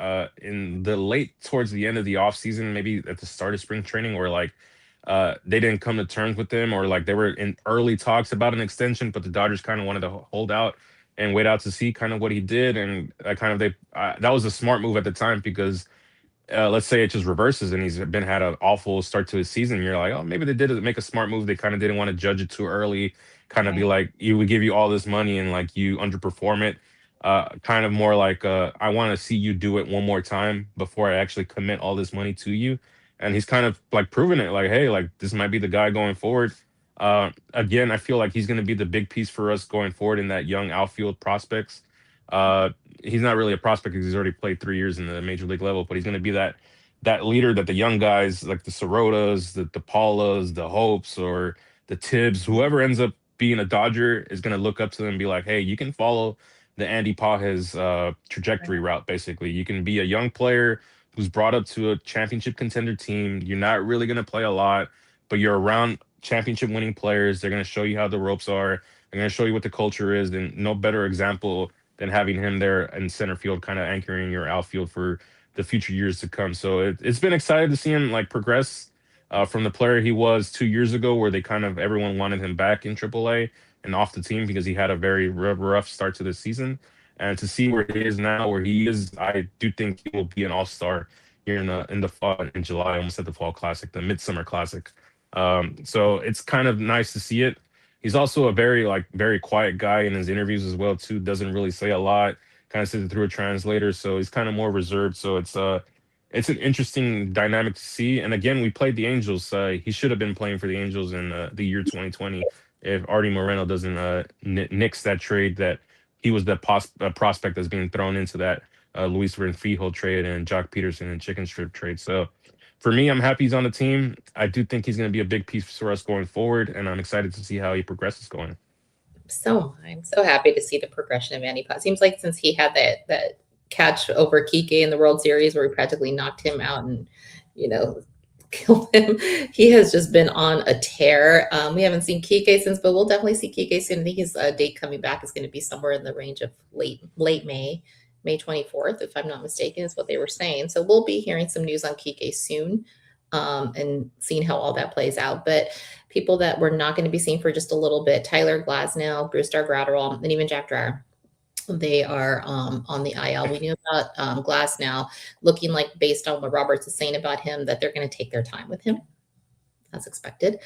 in the late towards the end of the offseason, maybe at the start of spring training, where like they didn't come to terms with him, or like they were in early talks about an extension, but the Dodgers kind of wanted to hold out and wait out to see kind of what he did, and that was a smart move at the time because let's say it just reverses and he's been had an awful start to his season. You're like, oh, maybe they did make a smart move. They kind of didn't want to judge it too early. Kind of be Right. like, you would give you all this money and like you underperform it. Kind of more like, I want to see you do it one more time before I actually commit all this money to you. And he's kind of like proving it, like, hey, like this might be the guy going forward. Again, I feel like he's going to be the big piece for us going forward in that young outfield prospects. Uh, he's not really a prospect because he's already played 3 years in the major league level, but he's going to be that leader that the young guys like the Sorotas, the Paulas, the Hopes, or the Tibbs, whoever ends up being a Dodger is going to look up to them and be like, hey, you can follow the Andy Pages trajectory route. Basically, you can be a young player who's brought up to a championship contender team. You're not really going to play a lot, but you're around championship winning players. They're going to show you how the ropes are. They're going to show you what the culture is. And no better example than having him there in center field, kind of anchoring your outfield for the future years to come. So it's been exciting to see him like progress from the player he was 2 years ago, where they kind of everyone wanted him back in AAA and off the team because he had a very rough start to the season. And to see where he is now, where he is, I do think he will be an all-star here in the fall, in July, almost at the fall classic, the midsummer classic. So it's kind of nice to see it. He's also a very quiet guy in his interviews as well too. Doesn't really say a lot. Kind of sits through a translator, so he's kind of more reserved. So it's an interesting dynamic to see. And again, we played the Angels. He should have been playing for the Angels in the year 2020 if Artie Moreno doesn't nix that trade that he was the prospect that's being thrown into that Luis Renfijo trade and Jock Peterson and Chicken Strip trade. So for me, I'm happy he's on the team. I do think he's going to be a big piece for us going forward, and I'm excited to see how he progresses going. So I'm so happy to see the progression of Andy Paz. Seems like since he had that catch over Kike in the World Series where he practically knocked him out and you know killed him, he has just been on a tear. We haven't seen Kike since, but we'll definitely see Kike soon. I think his date coming back is going to be somewhere in the range of late May. May 24th, if I'm not mistaken, is what they were saying. So we'll be hearing some news on Kike soon, and seeing how all that plays out. But people that we're not going to be seeing for just a little bit, Tyler Glasnow, Brewstar Gratterall, and even Jack Dreyer. They are on the IL. We knew about Glasnow looking like, based on what Roberts is saying about him, that they're going to take their time with him, as expected.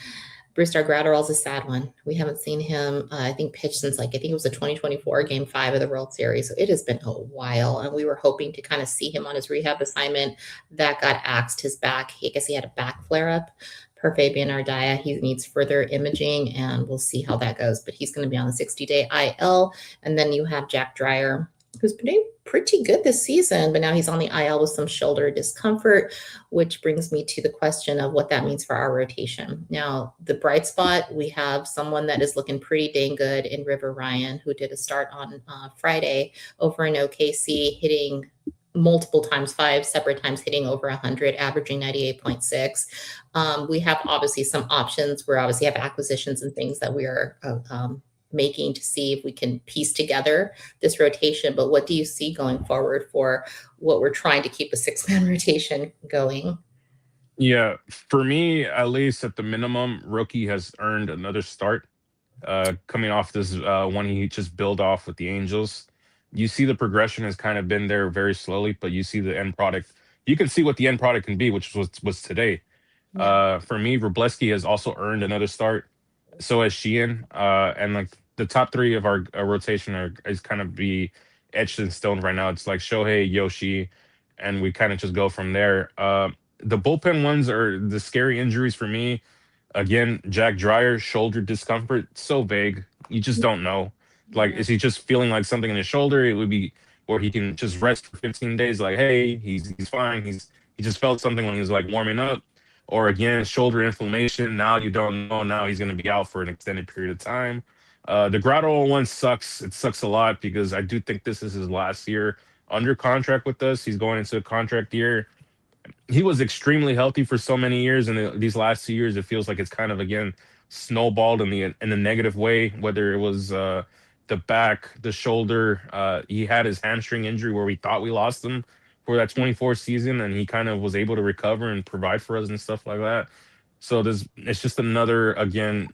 Brewstar Gratterall's a sad one. We haven't seen him, I think, pitch since I think it was the 2024 Game 5 of the World Series. So it has been a while, and we were hoping to kind of see him on his rehab assignment. That got axed. His back, I guess he had a back flare-up. Per Fabian Ardaya, he needs further imaging, and we'll see how that goes. But he's going to be on the 60-day IL. And then you have Jack Dreyer, who's been doing pretty good this season, but now he's on the IL with some shoulder discomfort, which brings me to the question of what that means for our rotation. Now, the bright spot, we have someone that is looking pretty dang good in River Ryan, who did a start on Friday over in OKC, hitting multiple times, 5 separate times, hitting over 100, averaging 98.6. We have obviously some options. We obviously have acquisitions and things that we are making to see if we can piece together this rotation. But what do you see going forward for what we're trying to keep a 6-man rotation going? Yeah, for me, at least at the minimum, Roki has earned another start. Coming off this one he just built off with the Angels, you see the progression has kind of been there very slowly, but you see the end product. You can see what the end product can be, which was today. Yeah. For me, Robleski has also earned another start. So has Sheehan, and like the top three of our rotation is kind of be etched in stone right now. It's like Shohei, Yoshi, and we kind of just go from there. The bullpen ones are the scary injuries for me. Again, Jack Dreyer, shoulder discomfort, so vague. You just don't know. Like, Yeah. is he just feeling like something in his shoulder? It would be, or he can just rest for 15 days. Like, hey, he's fine. He just felt something when he was like warming up. Or again, shoulder inflammation. Now you don't know. Now he's going to be out for an extended period of time. The Grotto one sucks. It sucks a lot because I do think this is his last year under contract with us. He's going into a contract year. He was extremely healthy for so many years, and these last 2 years, it feels like it's kind of again snowballed in the negative way. Whether it was the back, the shoulder, he had his hamstring injury where we thought we lost him for that 24 season, and he kind of was able to recover and provide for us and stuff like that. So there's it's just another again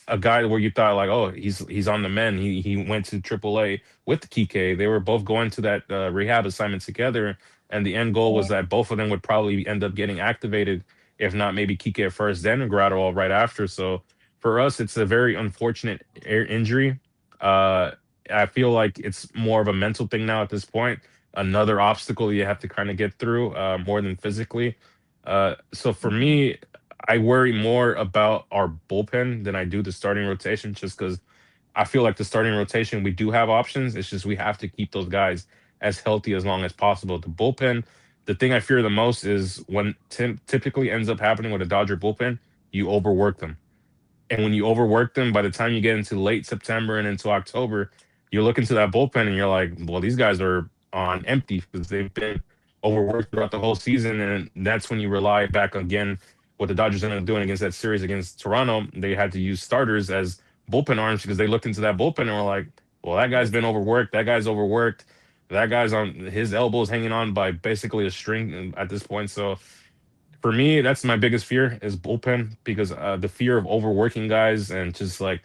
a guy where you thought like, oh, he's on the mend. He went to AAA with Kike. They were both going to that rehab assignment together, and the end goal was that both of them would probably end up getting activated, if not maybe Kike at first, then Gradual right after. So for us, it's a very unfortunate injury. Uh, I feel like it's more of a mental thing now at this point. Another obstacle you have to kind of get through, more than physically. So for me, I worry more about our bullpen than I do the starting rotation, just because I feel like the starting rotation, we do have options. It's just we have to keep those guys as healthy as long as possible. The bullpen, the thing I fear the most is when typically ends up happening with a Dodger bullpen, you overwork them. And when you overwork them, by the time you get into late September and into October, you look into that bullpen and you're like, well, these guys are on empty because they've been overworked throughout the whole season. And that's when you rely back again. What the Dodgers ended up doing against that series against Toronto, they had to use starters as bullpen arms because they looked into that bullpen and were like, well, that guy's been overworked. That guy's overworked. That guy's on his elbows hanging on by basically a string at this point. So for me, that's my biggest fear is bullpen because the fear of overworking guys and just like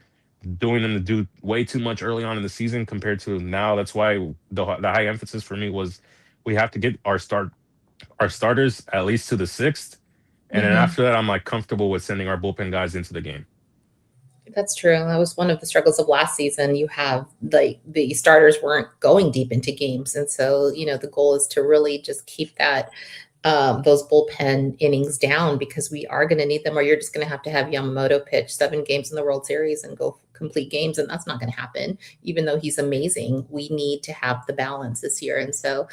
doing them to do way too much early on in the season compared to now. That's why the high emphasis for me was we have to get our starters at least to the sixth, and then Mhm. after that, I'm like comfortable with sending our bullpen guys into the game. That's true. That was one of the struggles of last season. You have the starters weren't going deep into games, and so the goal is to really just keep that those bullpen innings down because we are going to need them, or you're just going to have Yamamoto pitch 7 games in the World Series and go complete games, and that's not going to happen. Even though he's amazing, we need to have the balance this year, and so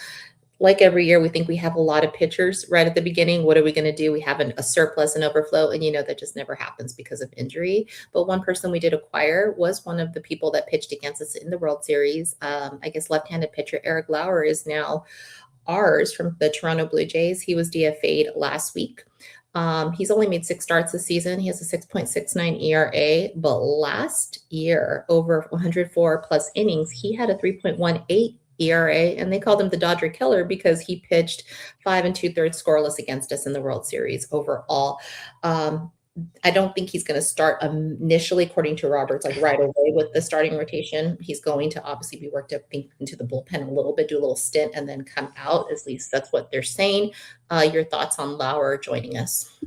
like every year, we think we have a lot of pitchers right at the beginning. What are we going to do? We have a surplus and overflow, and that just never happens because of injury. But one person we did acquire was one of the people that pitched against us in the World Series. I guess left-handed pitcher Eric Lauer is now ours from the Toronto Blue Jays. He was DFA'd last week. He's only made 6 starts this season. He has a 6.69 ERA, but last year, over 104 plus innings, he had a 3.18 ERA, and they called him the Dodger Killer because he pitched 5 2/3 scoreless against us in the World Series overall. Um, I don't think he's going to start initially, according to Roberts, like right away with the starting rotation. He's going to obviously be worked up into the bullpen a little bit, do a little stint, and then come out. At least that's what they're saying. Your thoughts on Lauer joining us?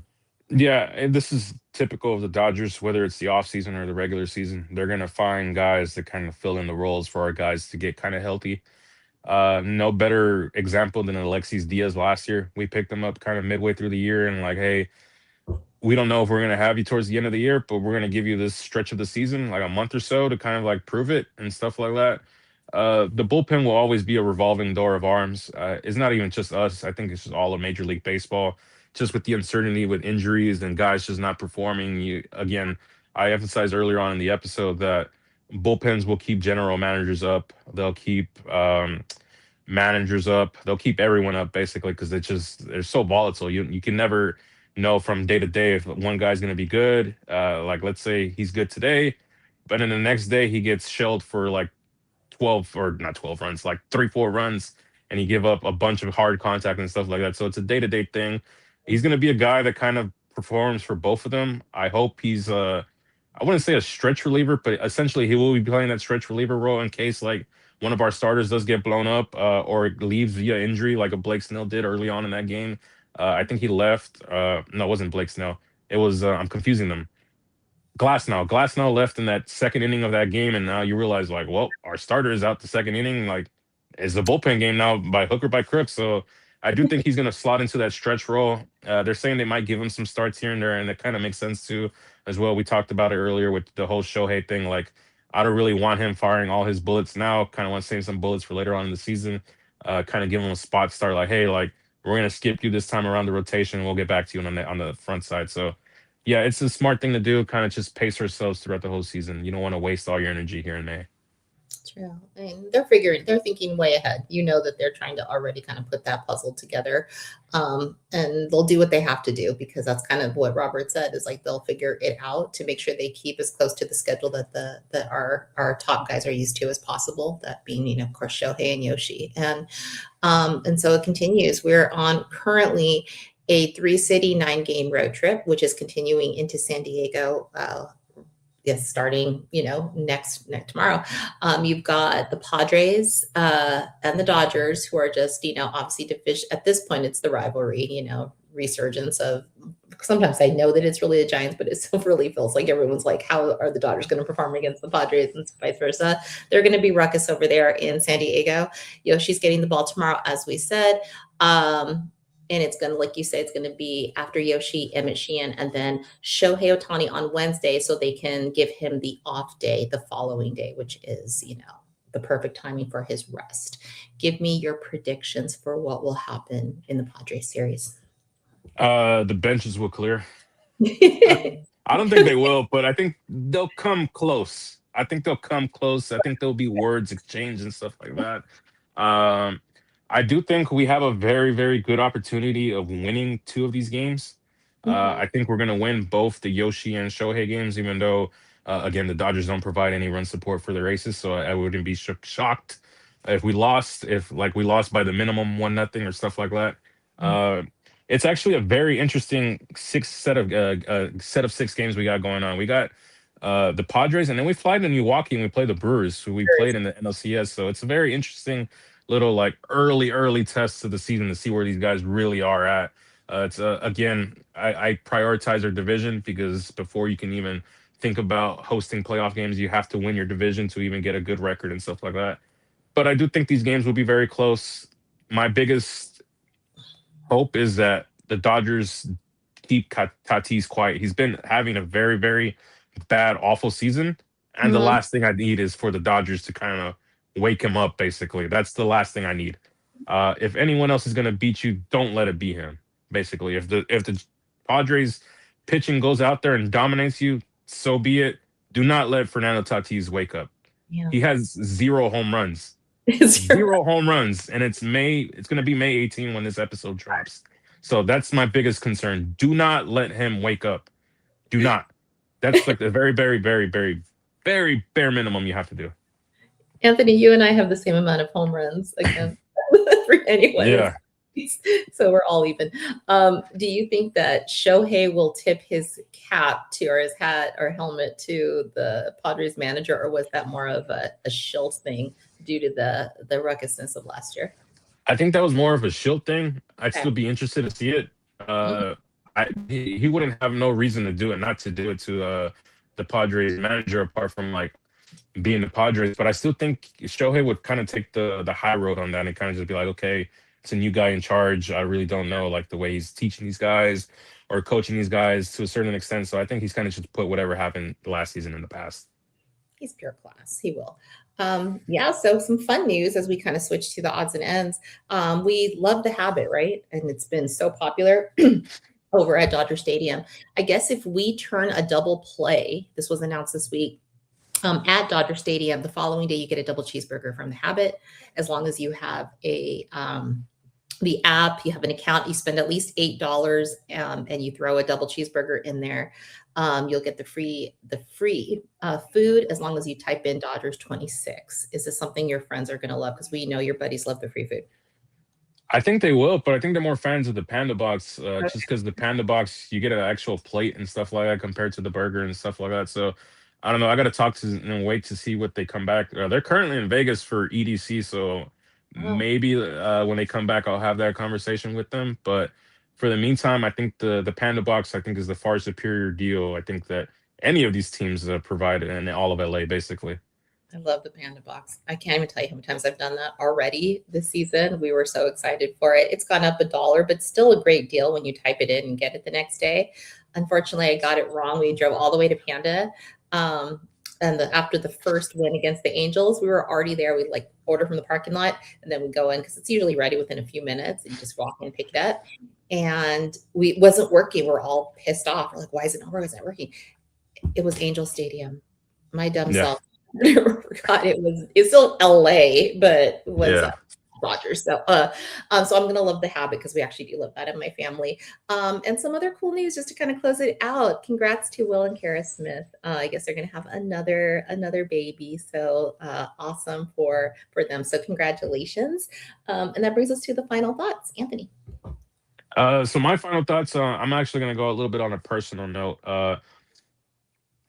Yeah, and this is typical of the Dodgers, whether it's the offseason or the regular season. They're going to find guys to kind of fill in the roles for our guys to get kind of healthy. No better example than Alexis Diaz last year. We picked him up kind of midway through the year and like, hey, we don't know if we're going to have you towards the end of the year, but we're going to give you this stretch of the season, like a month or so, to kind of like prove it and stuff like that. The bullpen will always be a revolving door of arms. It's not even just us. I think it's just all of Major League Baseball. Just with the uncertainty with injuries and guys just not performing. You again, I emphasized earlier on in the episode that bullpens will keep general managers up. They'll keep managers up. They'll keep everyone up basically because they're so volatile. You can never know from day to day if one guy's going to be good. Like let's say he's good today, but then the next day he gets shelled for like 12 or not 12 runs, like 3, 4 runs, and he give up a bunch of hard contact and stuff like that. So it's a day to day thing. He's going to be a guy that kind of performs for both of them. I hope he's I wouldn't say a stretch reliever, but essentially he will be playing that stretch reliever role in case like one of our starters does get blown up or leaves via injury, like a Blake Snell did early on in that game. I think he left. No, it wasn't Blake Snell. It was I'm confusing them. Glass now left in that second inning of that game, and now you realize like, well, our starter is out the second inning. Like is the bullpen game now by hook or by crook. So I do think he's going to slot into that stretch role. They're saying they might give him some starts here and there, and it kind of makes sense too, as well. We talked about it earlier with the whole Shohei thing. Like, I don't really want him firing all his bullets now. Kind of want to save some bullets for later on in the season. Kind of give him a spot start, like, hey, like we're gonna skip you this time around the rotation. We'll get back to you on the front side. So, yeah, it's a smart thing to do. Kind of just pace ourselves throughout the whole season. You don't want to waste all your energy here in May. True. And they're thinking way ahead. You know that they're trying to already kind of put that puzzle together. And they'll do what they have to do because that's kind of what Robert said is like they'll figure it out to make sure they keep as close to the schedule that our top guys are used to as possible. That being, of course, Shohei and Yoshi. And so it continues. We're on currently a 3-city 9-game road trip, which is continuing into San Diego. Yes, starting, next tomorrow. You've got the Padres and the Dodgers, who are just, obviously division. At this point, it's the rivalry, resurgence of. Sometimes I know that it's really the Giants, but it still really feels like everyone's like, how are the Dodgers going to perform against the Padres and vice versa? They're going to be ruckus over there in San Diego. Yoshi's getting the ball tomorrow, as we said. And it's going to, like you say, it's going to be after Yoshi, Emmett Sheehan, and then Shohei Ohtani on Wednesday so they can give him the off day the following day, which is, the perfect timing for his rest. Give me your predictions for what will happen in the Padres series. The benches will clear. I don't think they will, but I think they'll come close. I think there'll be words exchanged and stuff like that. I do think we have a very, very good opportunity of winning 2 of these games. I think we're going to win both the Yoshi and Shohei games, even though, again, the Dodgers don't provide any run support for their aces. So I wouldn't be shocked if we lost, if like we lost by the minimum 1-0 or stuff like that. It's actually a very interesting set of 6 games we got going on. We got the Padres, and then we fly to Milwaukee and we play the Brewers, who we played in the NLCS. So it's a very interesting little like early tests of the season to see where these guys really are at. It's again, I prioritize our division because before you can even think about hosting playoff games, you have to win your division to even get a good record and stuff like that. But I do think these games will be very close. My biggest hope is that the Dodgers keep Tatis quiet. He's been having a very, very bad, awful season. And the last thing I need is for the Dodgers to kind of wake him up, basically. That's the last thing I need. If anyone else is going to beat you, don't let it be him, basically. If the Padres pitching goes out there and dominates you, so be it. Do not let Fernando Tatis wake up. Yeah. He has 0 home runs. 0 home runs, and it's going to be May 18 when this episode drops. So that's my biggest concern. Do not let him wake up. Do not. That's like the very, very, very, very, very bare minimum you have to do. Anthony, you and I have the same amount of home runs against anyway. Yeah. So we're all even. Do you think that Shohei will tip his cap to or his hat or helmet to the Padres manager, or was that more of a Schultz thing due to the ruckusness of last year? I think that was more of a Schilt thing. I'd still be interested to see it. He wouldn't have no reason to do it, not to do it to the Padres manager, apart from like being the Padres. But I still think Shohei would kind of take the high road on that and kind of just be like, okay, it's a new guy in charge. I really don't know like the way he's teaching these guys or coaching these guys to a certain extent. So I think he's kind of just put whatever happened last season in the past. He's pure class. He will. So some fun news as we kind of switch to the odds and ends. We love the habit, right? And it's been so popular over at Dodger Stadium. I guess if we turn a double play, this was announced this week, at Dodger Stadium, the following day you get a double cheeseburger from the habit, as long as you have the app, you have an account, you spend at least $8, and you throw a double cheeseburger in there. You'll get the free food as long as you type in Dodgers 26. Is this something your friends are going to love? Because we know your buddies love the free food. I think they will, but I think they're more fans of the Panda Box, just because the Panda Box, you get an actual plate and stuff like that compared to the burger and stuff like that. So I don't know. I got to talk to and wait to see what they come back. They're currently in Vegas for EDC, so maybe when they come back, I'll have that conversation with them. But for the meantime, I think the Panda Box, I think, is the far superior deal. I think that any of these teams provide in all of LA, basically. I love the Panda Box. I can't even tell you how many times I've done that already this season. We were so excited for it. It's gone up $1, but still a great deal when you type it in and get it the next day. Unfortunately, I got it wrong. We drove all the way to Panda. And after the first win against the Angels, we were already there. We'd like order from the parking lot and then we go in because it's usually ready within a few minutes and you just walk in and pick it up. And it wasn't working. We're all pissed off. We're like, why is it not working? Why is it not working? It was Angel Stadium. My dumb self forgot it's still LA, but was Dodgers. So I'm gonna love the habit because we actually do love that in my family. And some other cool news just to kind of close it out. Congrats to Will and Kara Smith. I guess they're gonna have another baby. So awesome for them. So congratulations. And that brings us to the final thoughts. Anthony. So my final thoughts, I'm actually going to go a little bit on a personal note.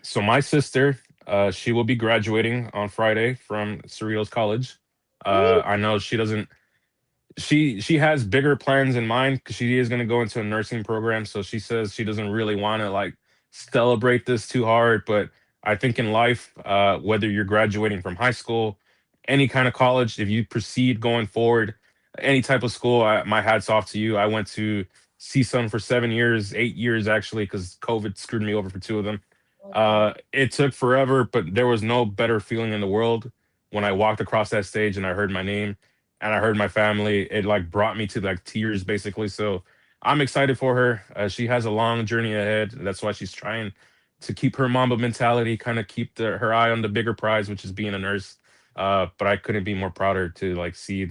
So my sister, she will be graduating on Friday from Cerritos College. I know she doesn't, she has bigger plans in mind because she is going to go into a nursing program. So she says she doesn't really want to like celebrate this too hard. But I think in life, whether you're graduating from high school, any kind of college, if you proceed going forward, any type of school, my hat's off to you. I went to CSUN for 7 years, 8 years actually, because COVID screwed me over for 2 of them. It took forever, but there was no better feeling in the world when I walked across that stage and I heard my name and I heard my family. It like brought me to like tears basically. So I'm excited for her. She has a long journey ahead. That's why she's trying to keep her Mamba mentality, kind of keep her eye on the bigger prize, which is being a nurse. But I couldn't be more prouder to like see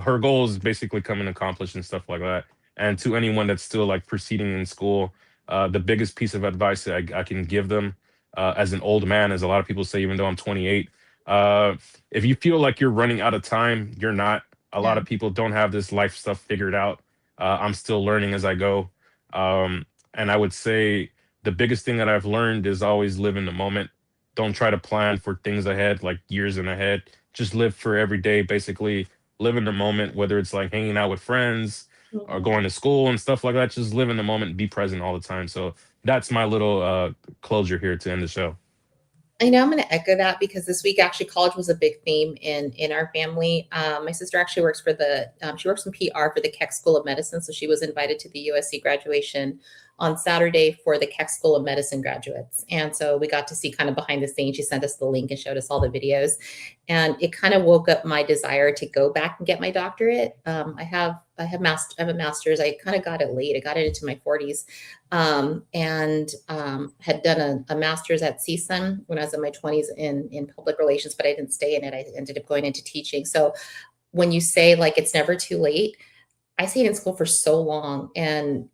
her goals basically coming accomplished and stuff like that. And to anyone that's still like proceeding in school, the biggest piece of advice that I can give them as an old man, as a lot of people say, even though I'm 28, if you feel like you're running out of time, you're not. A lot of people don't have this life stuff figured out. I'm still learning as I go. And I would say the biggest thing that I've learned is always live in the moment. Don't try to plan for things ahead, like years in ahead. Just live for every day, basically live in the moment, whether it's like hanging out with friends or going to school and stuff like that. Just live in the moment and be present all the time. So that's my little closure here to end the show. I know I'm going to echo that because this week actually college was a big theme in our family. My sister actually works for she works in PR for the Keck School of Medicine. So she was invited to the USC graduation on Saturday for the Keck School of Medicine graduates. And so we got to see kind of behind the scenes. She sent us the link and showed us all the videos. And it kind of woke up my desire to go back and get my doctorate. I have a master's. I kind of got it late. I got it into my 40s and had done a master's at CSUN when I was in my 20s in public relations, but I didn't stay in it. I ended up going into teaching. So when you say like it's never too late, I stayed in school for so long, and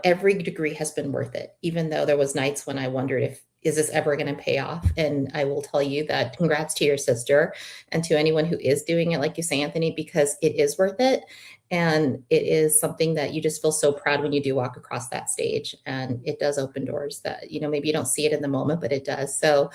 every degree has been worth it, even though there was nights when I wondered is this ever going to pay off? And I will tell you that congrats to your sister and to anyone who is doing it, like you say, Anthony, because it is worth it. And it is something that you just feel so proud when you do walk across that stage. And it does open doors that, maybe you don't see it in the moment, but it does. So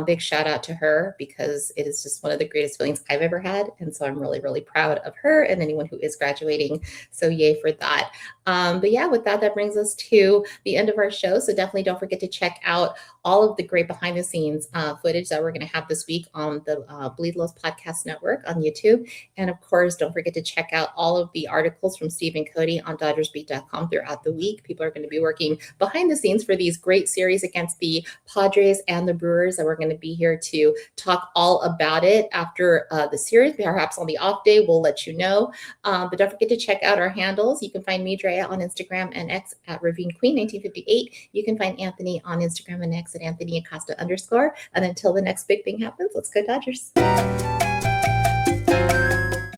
big shout out to her because it is just one of the greatest feelings I've ever had. And so I'm really, really proud of her and anyone who is graduating. So yay for that. But yeah, with that brings us to the end of our show. So definitely don't forget to check out all of the great behind the scenes footage that we're going to have this week on the Bleed Lows Podcast Network on YouTube. And of course, don't forget to check out all of the articles from Steve and Cody on DodgersBeat.com throughout the week. People are going to be working behind the scenes for these great series against the Padres and the Brewers. And we're going to be here to talk all about it after the series. Perhaps on the off day, we'll let you know. But don't forget to check out our handles. You can find me, Drea, on Instagram and X at Ravine Queen 1958. You can find Anthony on Instagram and X at Anthony Acosta _. And until the next big thing happens, let's go Dodgers.